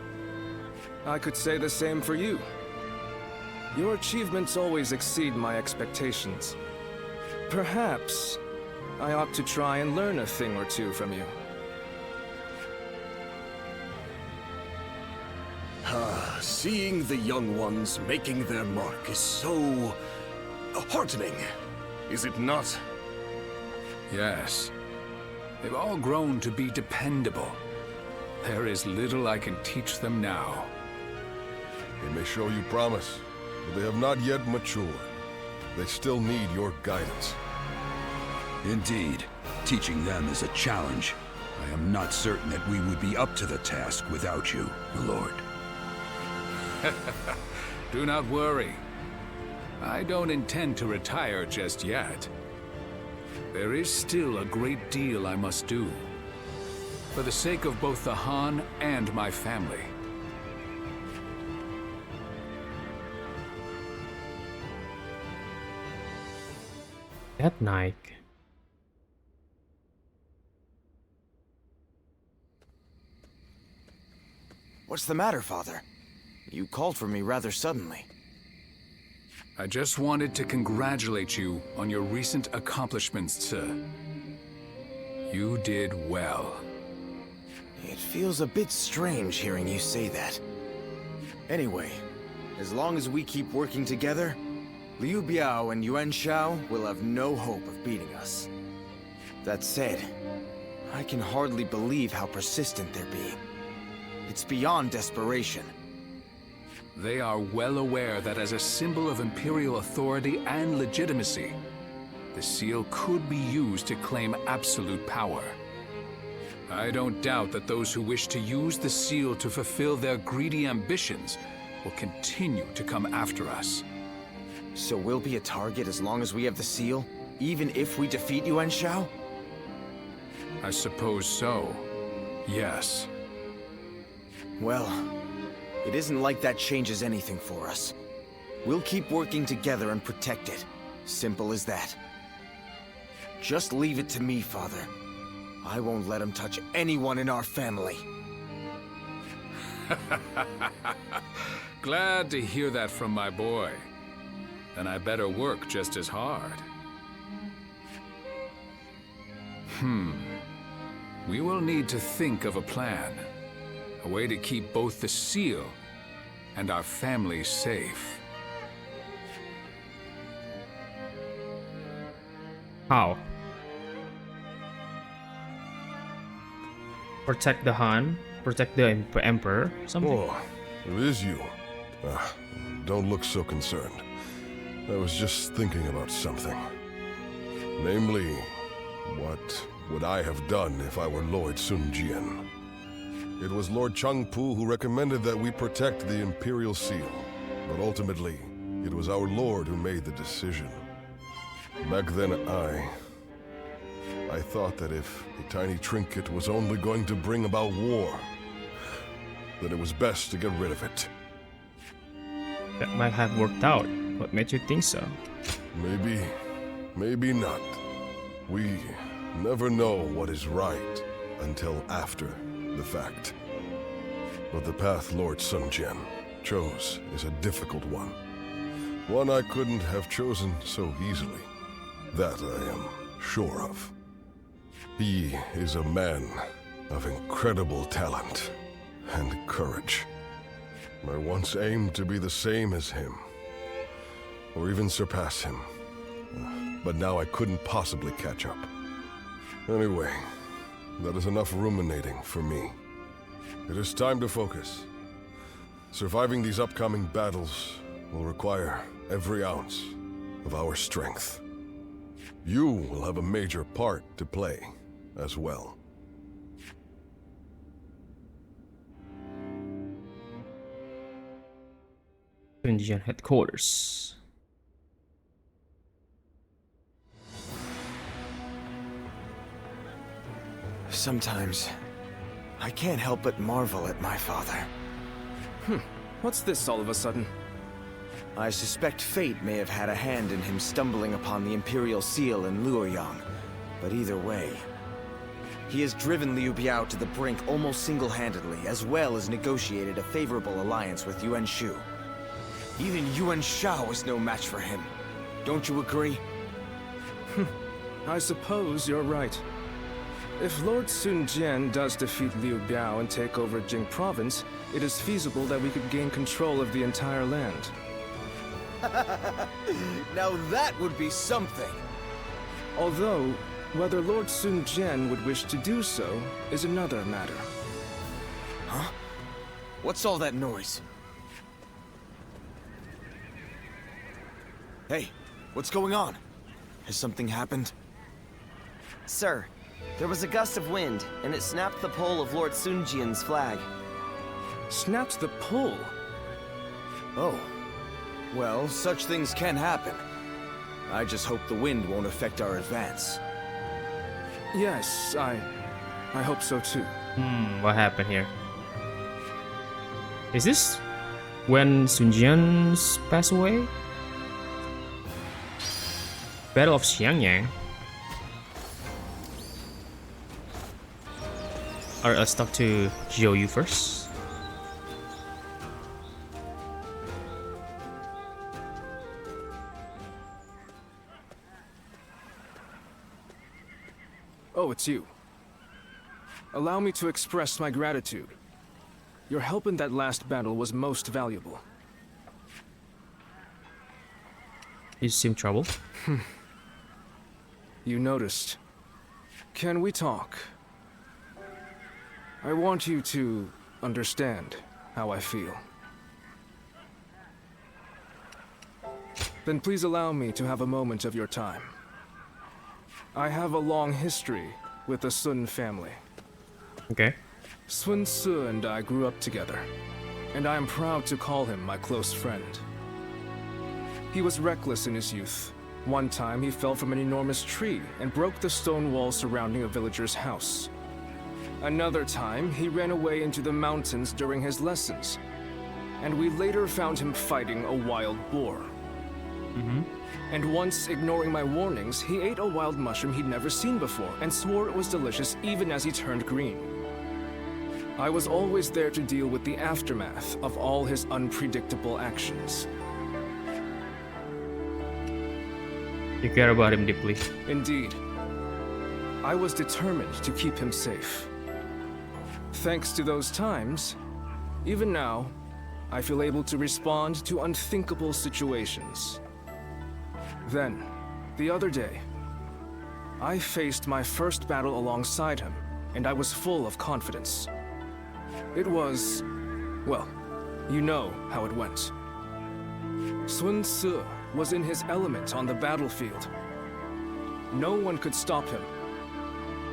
I could say the same for you. Your achievements always exceed my expectations. Perhaps I ought to try and learn a thing or two from you. Seeing the young ones making their mark is so heartening, is it not? Yes. They've all grown to be dependable. There is little I can teach them now. They may show you promise, but they have not yet matured. They still need your guidance. Indeed. Teaching them is a challenge. I am not certain that we would be up to the task without you, my lord. Do not worry. I don't intend to retire just yet. There is still a great deal I must do. For the sake of both the Han and my family. That night. What's the matter, Father? You called for me rather suddenly. I just wanted to congratulate you on your recent accomplishments, sir. You did well. It feels a bit strange hearing you say that. Anyway, as long as we keep working together, Liu Biao and Yuan Shao will have no hope of beating us. That said, I can hardly believe how persistent they're being. It's beyond desperation. They are well aware that as a symbol of Imperial authority and legitimacy, the seal could be used to claim absolute power. I don't doubt that those who wish to use the seal to fulfill their greedy ambitions will continue to come after us. So we'll be a target as long as we have the seal, even if we defeat Yuan Shao? I suppose so. Yes. Well, it isn't like that changes anything for us. We'll keep working together and protect it. Simple as that. Just leave it to me, Father. I won't let him touch anyone in our family. Glad to hear that from my boy. Then I better work just as hard. We will need to think of a plan. A way to keep both the seal and our family safe. How? Protect the Han, protect the Emperor, something? Oh, it is you. Don't look so concerned. I was just thinking about something. Namely, what would I have done if I were Lord Sun Jian? It was Lord Changpu who recommended that we protect the Imperial Seal, but ultimately, it was our Lord who made the decision. Back then, I thought that if the tiny trinket was only going to bring about war, that it was best to get rid of it. That might have worked out. What made you think so? Maybe not. We never know what is right until after the fact. But the path Lord Sun Jian chose is a difficult one. One I couldn't have chosen so easily. That I am sure of. He is a man of incredible talent and courage. I once aimed to be the same as him, or even surpass him. But now I couldn't possibly catch up. Anyway, that is enough ruminating for me. It is time to focus. Surviving these upcoming battles will require every ounce of our strength. You will have a major part to play as well. Sun Jian headquarters. Sometimes, I can't help but marvel at my father. What's this all of a sudden? I suspect fate may have had a hand in him stumbling upon the Imperial Seal in Luoyang, but either way, he has driven Liu Biao to the brink almost single-handedly, as well as negotiated a favorable alliance with Yuan Shu. Even Yuan Shao is no match for him. Don't you agree? I suppose you're right. If Lord Sun Jian does defeat Liu Biao and take over Jing Province, it is feasible that we could gain control of the entire land. Now that would be something! Although, whether Lord Sun Jian would wish to do so is another matter. Huh? What's all that noise? Hey, what's going on? Has something happened? Sir, there was a gust of wind, and it snapped the pole of Lord Sun Jian's flag. Snapped the pole? Oh. Well, such things can happen. I just hope the wind won't affect our advance. Yes, I hope so too. What happened here? Is this when Sun Jian passed away? Battle of Xiangyang. Alright, let's talk to Zhou Yu first. Oh, it's you. Allow me to express my gratitude. Your help in that last battle was most valuable. You seem troubled. You noticed. Can we talk? I want you to understand how I feel. Then please allow me to have a moment of your time. I have a long history with the Sun family. Okay. Sun Ce and I grew up together, and I am proud to call him my close friend. He was reckless in his youth. One time he fell from an enormous tree and broke the stone wall surrounding a villager's house. Another time, he ran away into the mountains during his lessons, and we later found him fighting a wild boar. And once, ignoring my warnings, he ate a wild mushroom he'd never seen before and swore it was delicious even as he turned green. I was always there to deal with the aftermath of all his unpredictable actions. You care about him deeply. Indeed. I was determined to keep him safe. Thanks to those times, even now, I feel able to respond to unthinkable situations. Then, the other day, I faced my first battle alongside him, and I was full of confidence. It was, well, you know how it went. Sun Ce was in his element on the battlefield. No one could stop him.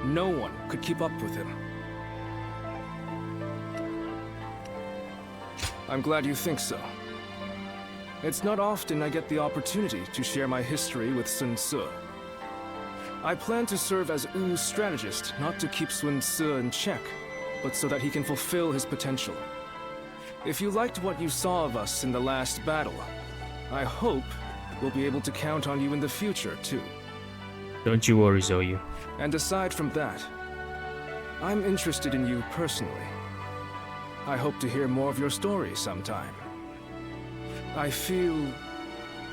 No one could keep up with him. I'm glad you think so. It's not often I get the opportunity to share my history with Sun Ce. I plan to serve as Wu's strategist, not to keep Sun Ce in check, but so that he can fulfill his potential. If you liked what you saw of us in the last battle, I hope we'll be able to count on you in the future, too. Don't you worry, Zhou Yu. And aside from that, I'm interested in you personally. I hope to hear more of your story sometime. I feel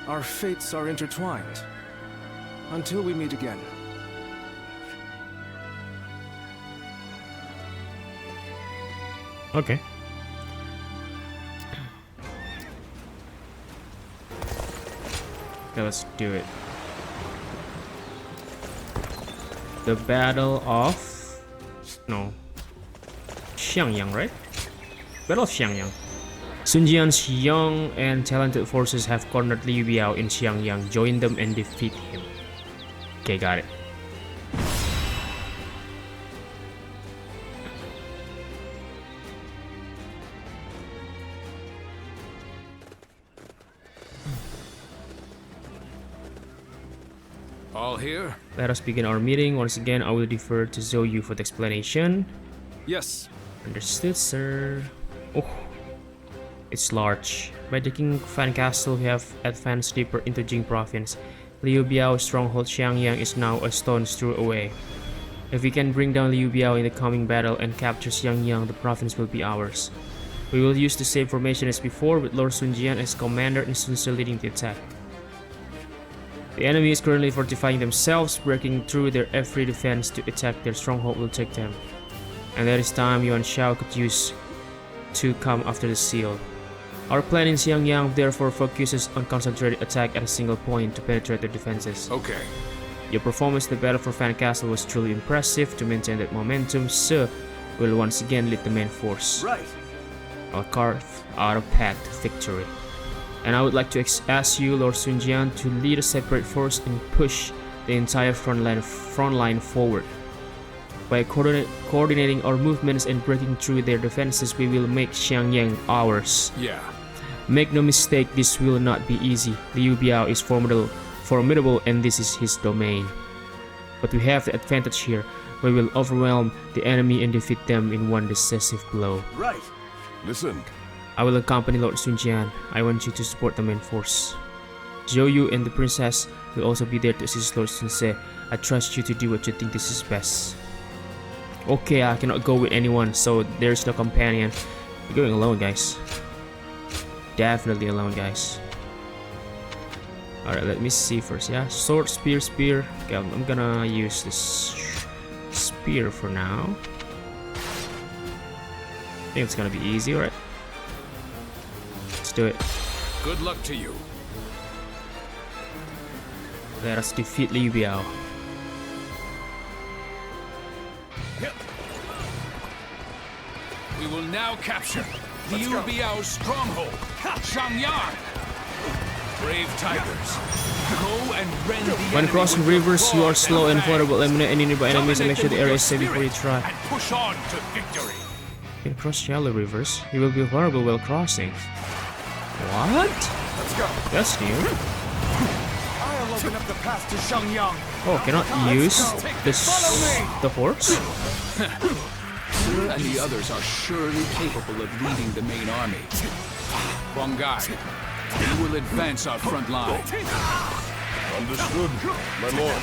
our fates are intertwined. Until we meet again. Okay. Okay, let's do it. The Battle of... No. Xiangyang, right? Battle of Xiangyang. Sun Jian's young and talented forces have cornered Liu Biao in Xiangyang. Join them and defeat him. Okay, got it. All here? Let us begin our meeting. Once again, I will defer to Zhou Yu for the explanation. Yes. Understood, sir. Oh. It's large. By taking Fan Castle, we have advanced deeper into Jing Province. Liu Biao's stronghold Xiangyang is now a stone's throw away. If we can bring down Liu Biao in the coming battle and capture Xiangyang, the province will be ours. We will use the same formation as before, with Lord Sun Jian as commander and Sun Ce leading the attack. The enemy is currently fortifying themselves, breaking through their every defense to attack their stronghold will take them. And that is time Yuan Shao could use to come after the seal. Our plan in Xiangyang therefore focuses on concentrated attack at a single point to penetrate their defenses. Okay. Your performance in the battle for Fan Castle was truly impressive. To maintain that momentum, Ce will once again lead the main force. Right. I'll carve out a path to victory. And I would like to ask you, Lord Sun Jian, to lead a separate force and push the entire front line forward. By coordinating our movements and breaking through their defenses, we will make Xiangyang ours. Yeah. Make no mistake, this will not be easy. Liu Biao is formidable, and this is his domain. But we have the advantage here. We will overwhelm the enemy and defeat them in one decisive blow. Right. Listen. I will accompany Lord Sun Jian. I want you to support the main force. Zhou Yu and the princess will also be there to assist Lord Sun Ce. I trust you to do what you think this is best. Okay, I cannot go with anyone, so there's no companion. We're going alone, guys. Definitely alone, guys. Alright, let me see first, yeah? Sword, spear, spear. Okay, I'm gonna use this spear for now. I think it's gonna be easy, right? Let's do it. Good luck to you. Let us defeat Liu Biao. We will now capture Liu Biao's stronghold, Shangyang. Brave tigers, go and rend the When crossing rivers, you are slow and vulnerable. Eliminate any nearby enemies and make sure the area is safe before you try. And push on to victory. You can cross shallow rivers. You will be vulnerable while crossing. What? Let's go. That's new. I'll open up the path to Shangyang. Oh, cannot use the horse? Sir and the others are surely capable of leading the main army. Huang Gai, you will advance our front line. Understood, my lord.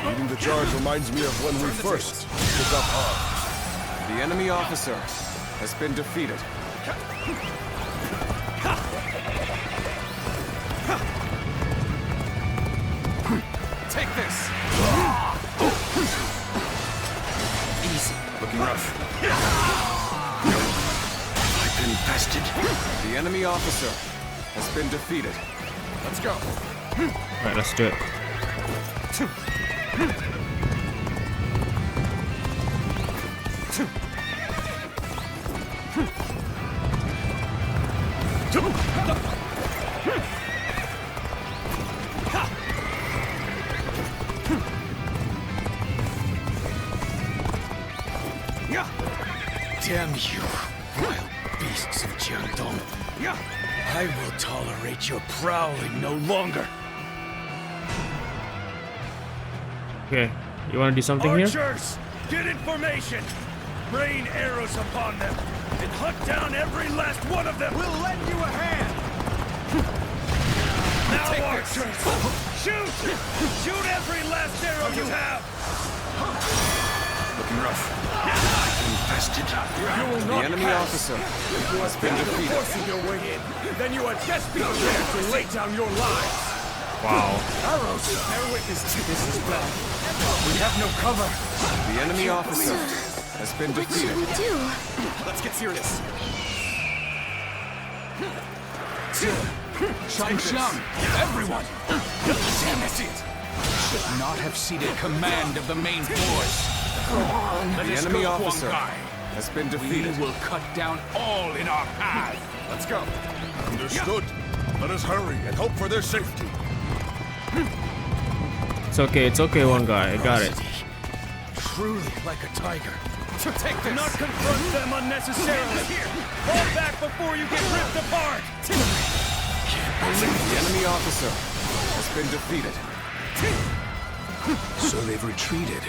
Leading the charge reminds me of when we first took up arms. The enemy officer has been defeated. Take this! Easy. Looking rough. I've been bested. The enemy officer has been defeated. Let's go. Alright, let's do it. Damn you, wild beasts of Jiangdong. I will tolerate your prowling no longer. Okay, you want to do something here? Archers, get in formation. Rain arrows upon them and hunt down every last one of them. We'll lend you a hand. Now, archers, shoot! Shoot every last arrow you have. Looking rough. Infested. The enemy officer has been defeated. Forcing your way in, then you are just prepared to lay down your lives. Wow. Arrows, bear witness to this is bad. We have no cover. The enemy officer has been What should defeated. we do? Let's get serious. Shang, everyone! Damn it! Should not have ceded command of the main force. The enemy officer has been defeated. We will cut down all in our path. Let's go. Understood. Let us hurry and hope for their safety. It's okay, one guy. I got it. Truly like a tiger. Take this. Do not confront them unnecessarily. Fall back before you get ripped apart. The enemy officer has been defeated. So they've retreated.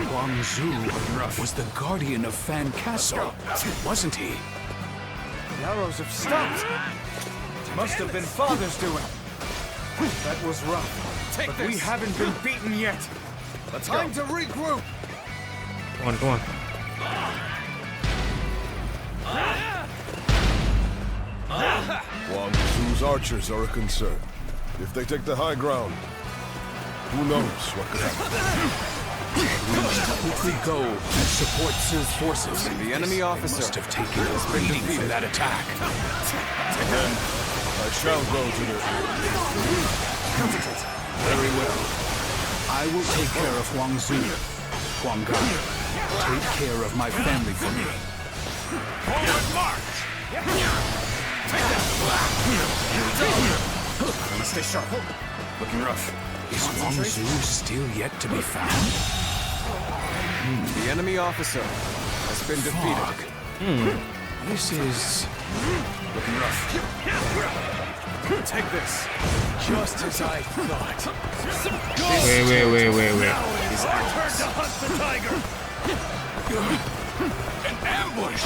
Huang Zhu was the guardian of Fan Castle, wasn't he? The arrows have stopped. Must have been Father's doing. That was rough. But we haven't been beaten yet. Time to regroup. Come on. Huang Zu's archers are a concern. If they take the high ground, who knows what could happen. We must quickly go and support Su's forces. The enemy officer must have taken a beating for that attack. Then I shall go to their Very well. I will take care of Huang Zu. Huang Gai, take care of my family for me. Forward march. Stay sharp. Looking rough. Is Huang Zu still yet to be found? The enemy officer has been defeated. This is looking rough. Take this. Just as I thought. Wait. Now it is our turn to hunt the tiger. An ambush!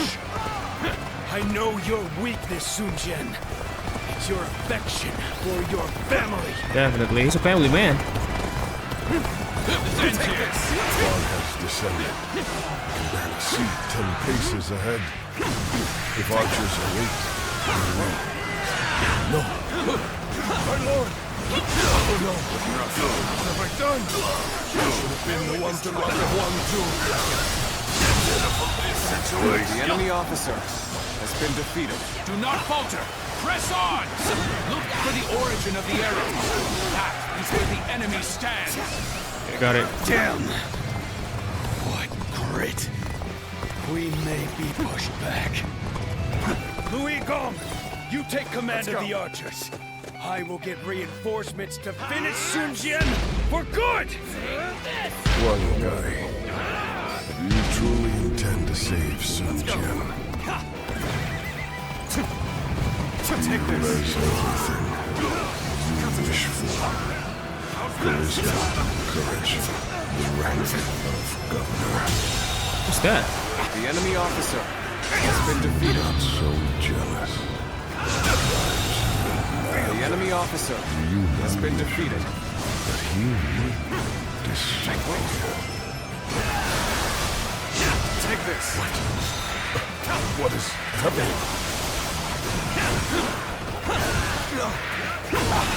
I know your weakness, Sun Jian. It's your affection for your family. Definitely, he's a family man. Fog has descended. Can barely see 10 paces ahead. If archers await, no. My lord! Oh no! What have I done? I should have been the one to grab the one too. The enemy officer has been defeated. Do not falter! Press on! Look for the origin of the arrow. That is where the enemy stands. Got it. Damn! What grit! We may be pushed back. Louis Gong, you take command of the archers. I will get reinforcements to finish Sun Jian for good! One guy. Do you truly intend to save Sun Jian? Take this. There's everything you wish for. Charisma, courage, the rank of governor. What's that? The enemy officer has been defeated. Not so jealous. The enemy officer has been defeated. But he will destroy. Take this. What is happening?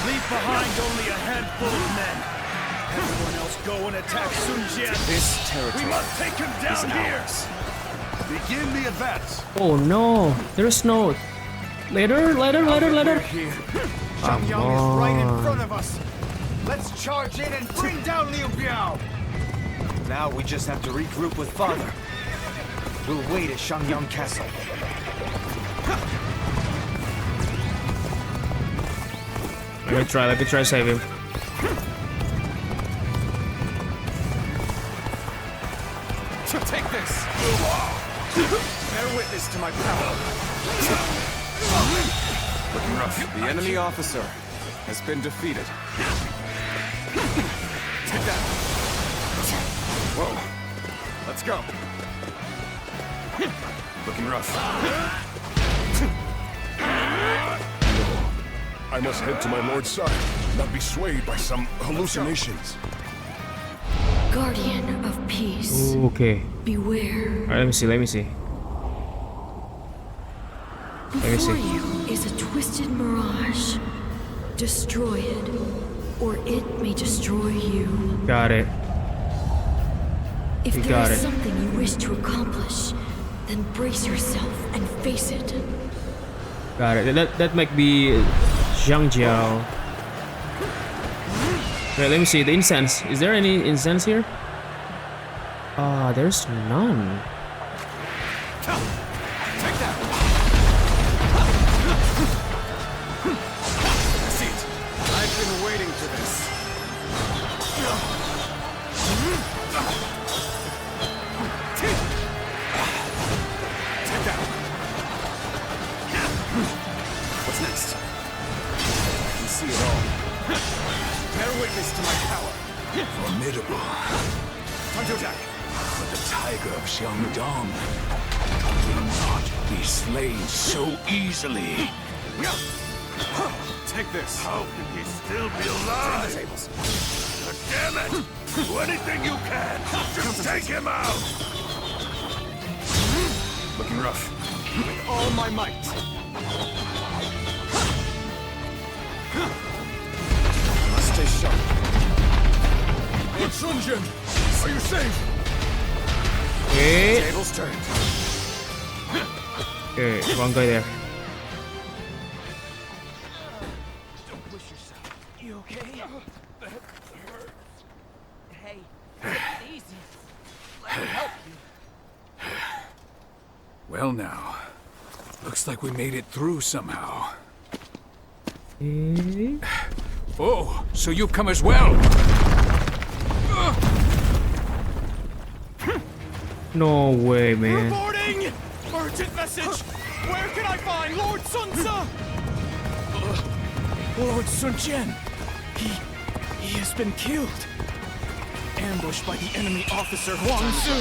Leave behind only a handful of men. Everyone else go and attack Sun Jian. This territory We must take him down here. Begin the advance. Oh no, there's no. Later. Here. Come Zhang Yang is right in front of us. Let's charge in and bring down Liu Biao. Now we just have to regroup with Father. We'll wait at Shangyang Castle. Let me try to save him. Take this. Bear witness to my power. Looking rough. The enemy officer has been defeated. Take that. Whoa. Let's go. Looking rough. I must head to my lord's side, not be swayed by some hallucinations. Guardian of peace. Okay. Beware. Alright, let me see. Before you is a twisted mirage. Destroy it, or it may destroy you. Got it. If You there got is it. something you wish to accomplish, then brace yourself and face it. Got it. That might be Zhang Jiao. Wait, let me see the incense. Is there any incense here? There's none. I've been waiting for this. Take that. What's next? I can see it all. Bear witness to my power. Formidable. Time to attack. But the tiger of Xiangdong will not be slain so easily. Take this. How can he still be Turn the alive? tables. Damn it! Do anything you can! Just take him out! Looking rough. With all my might. I must stay sharp. Lord Sun Jian, are you safe? Okay. Tables turned. Okay, one guy there. Don't push yourself. You okay? Hey, easy. Let me help you. Well now, looks like we made it through somehow. Oh, so you've come as well. No way, man. Reporting! Urgent message! Where can I find Lord Sun Tzu? Lord Sun Jian! He has been killed! Ambushed by the enemy officer Huang Su!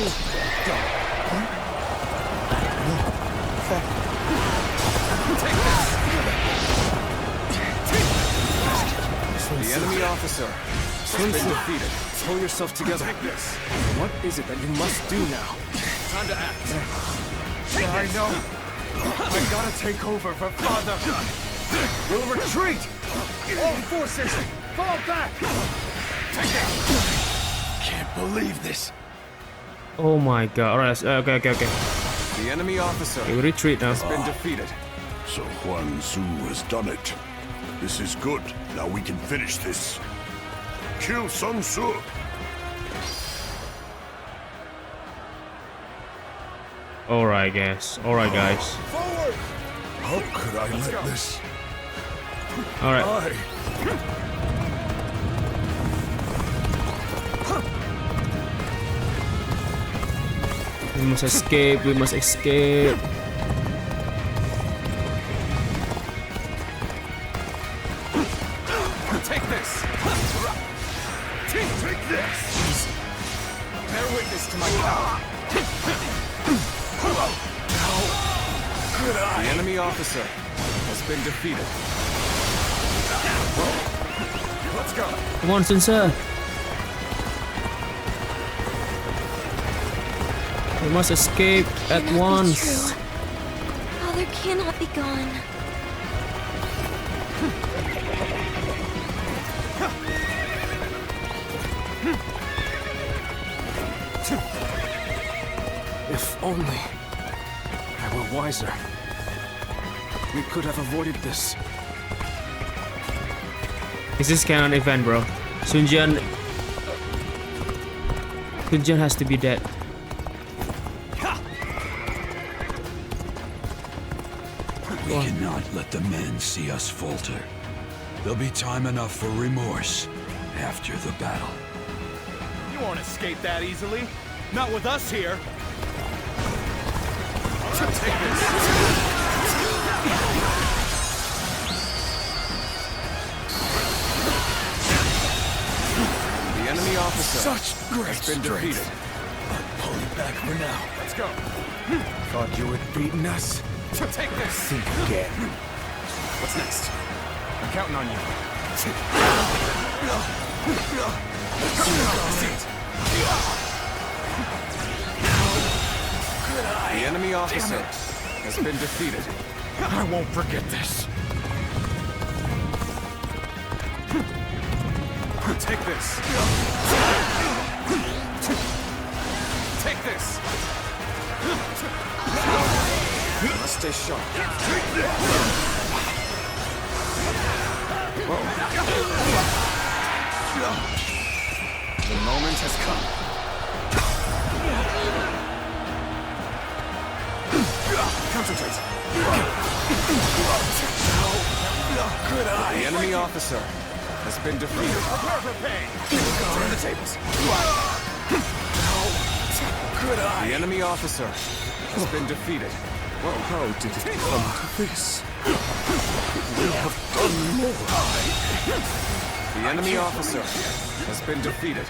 The enemy officer has been defeated. Pull yourself together. What is it that you must do now? Time to act. I know. I gotta take over for Father. We'll retreat. All forces, fall back. Can't believe this. Oh my god. Alright, okay. The enemy officer We retreat now. has been defeated. So Huang Su has done it. This is good. Now we can finish this. Kill Sun Tzu. Alright, guys. Forward! How could I let this? Alright. We must escape. Take this. Take this. Bear witness to my power. The enemy officer has been defeated. Let's go. Come on, Sun. We must escape at Cannot be once. true. Father cannot be gone. If only I were wiser. We could have avoided this. This is canon event, bro. Sun Jian has to be dead. We cannot let the men see us falter. There'll be time enough for remorse after the battle. You won't escape that easily. Not with us here. Take this. The enemy officer Such great has been strength. defeated. I'm pulling back for now. Let's go. Thought you had beaten us? Take this. Think again. What's next? I'm counting on you. The enemy officer has been defeated. I won't forget this. Take this. Take this. Let's stay sharp. The moment has come. Concentrate. The enemy officer has been defeated. Turn the tables. The enemy officer has been defeated. Well, how did it come to this? We have done more. The enemy officer has been defeated.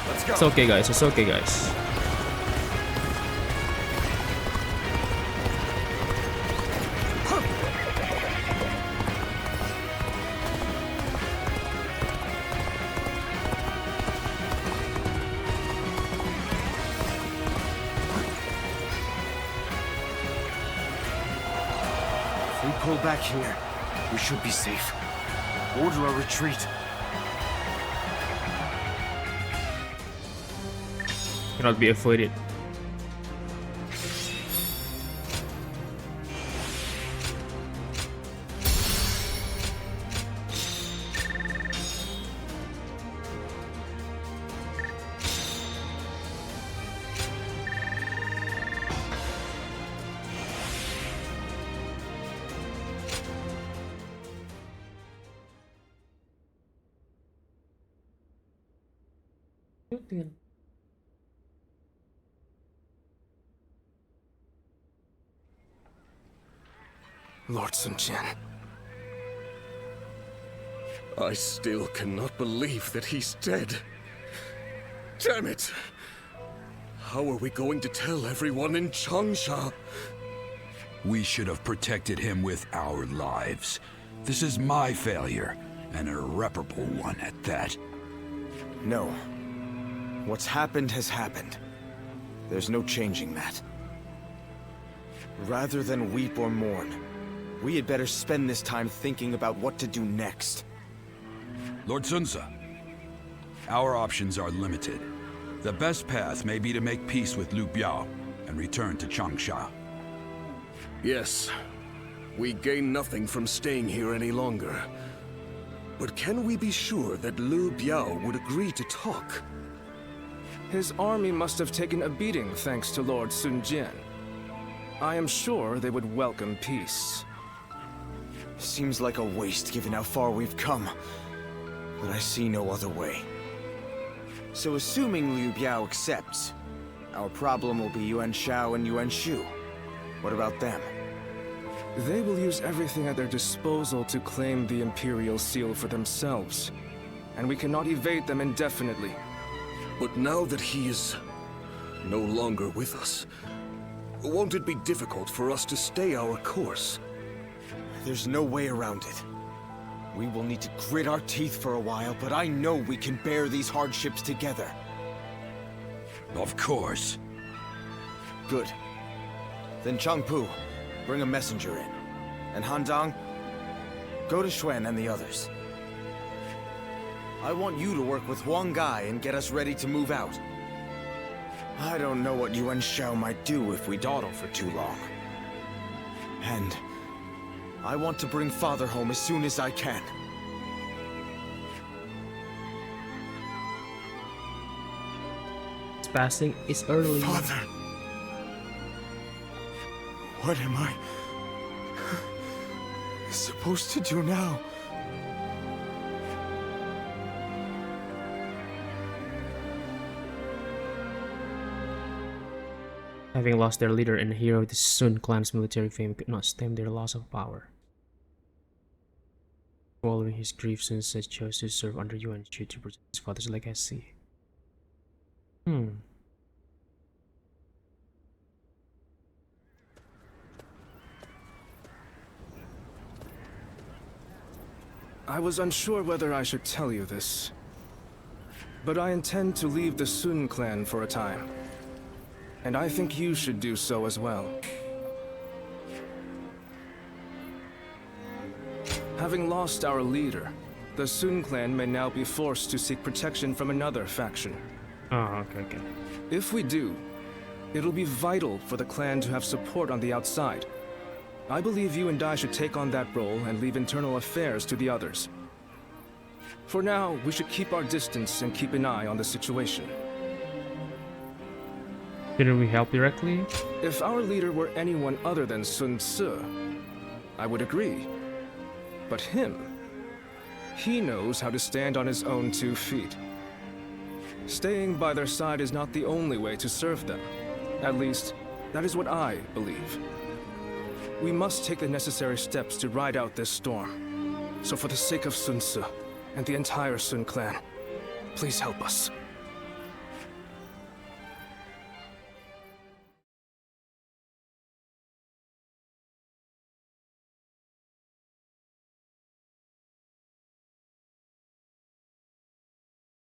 Let's go. It's okay, guys. It's okay, guys. If we pull back here, we should be safe. Order a retreat. Cannot be avoided. Lord Sun Jian. I still cannot believe that he's dead. Damn it! How are we going to tell everyone in Changsha? We should have protected him with our lives. This is my failure, an irreparable one at that. No. What's happened has happened. There's no changing that. Rather than weep or mourn, we had better spend this time thinking about what to do next. Lord Sun Ce, our options are limited. The best path may be to make peace with Liu Biao and return to Changsha. Yes, we gain nothing from staying here any longer. But can we be sure that Liu Biao would agree to talk? His army must have taken a beating thanks to Lord Sun Jian. I am sure they would welcome peace. Seems like a waste given how far we've come. But I see no other way. So assuming Liu Biao accepts, our problem will be Yuan Shao and Yuan Shu. What about them? They will use everything at their disposal to claim the Imperial Seal for themselves. And we cannot evade them indefinitely. But now that he is no longer with us, won't it be difficult for us to stay our course? There's no way around it. We will need to grit our teeth for a while, but I know we can bear these hardships together. Of course. Good. Then Changpu, bring a messenger in. And Han Dang, go to Xuan and the others. I want you to work with Huang Gai and get us ready to move out. I don't know what Yuan Shao might do if we dawdle for too long. And I want to bring Father home as soon as I can. It's passing. It's early. Father! What am I supposed to do now? Having lost their leader and hero, the Sun clan's military fame could not stem their loss of power. Following his grief, Sun Ce chose to serve under Yuan Shu to protect his father's legacy. I was unsure whether I should tell you this, but I intend to leave the Sun clan for a time. And I think you should do so as well. Having lost our leader, the Sun clan may now be forced to seek protection from another faction. Oh, okay. If we do, it'll be vital for the clan to have support on the outside. I believe you and I should take on that role and leave internal affairs to the others. For now, we should keep our distance and keep an eye on the situation. Didn't we help directly? If our leader were anyone other than Sun Ce, I would agree. But he knows how to stand on his own 2 feet. Staying by their side is not the only way to serve them. At least, that is what I believe. We must take the necessary steps to ride out this storm. So for the sake of Sun Ce and the entire Sun clan, please help us.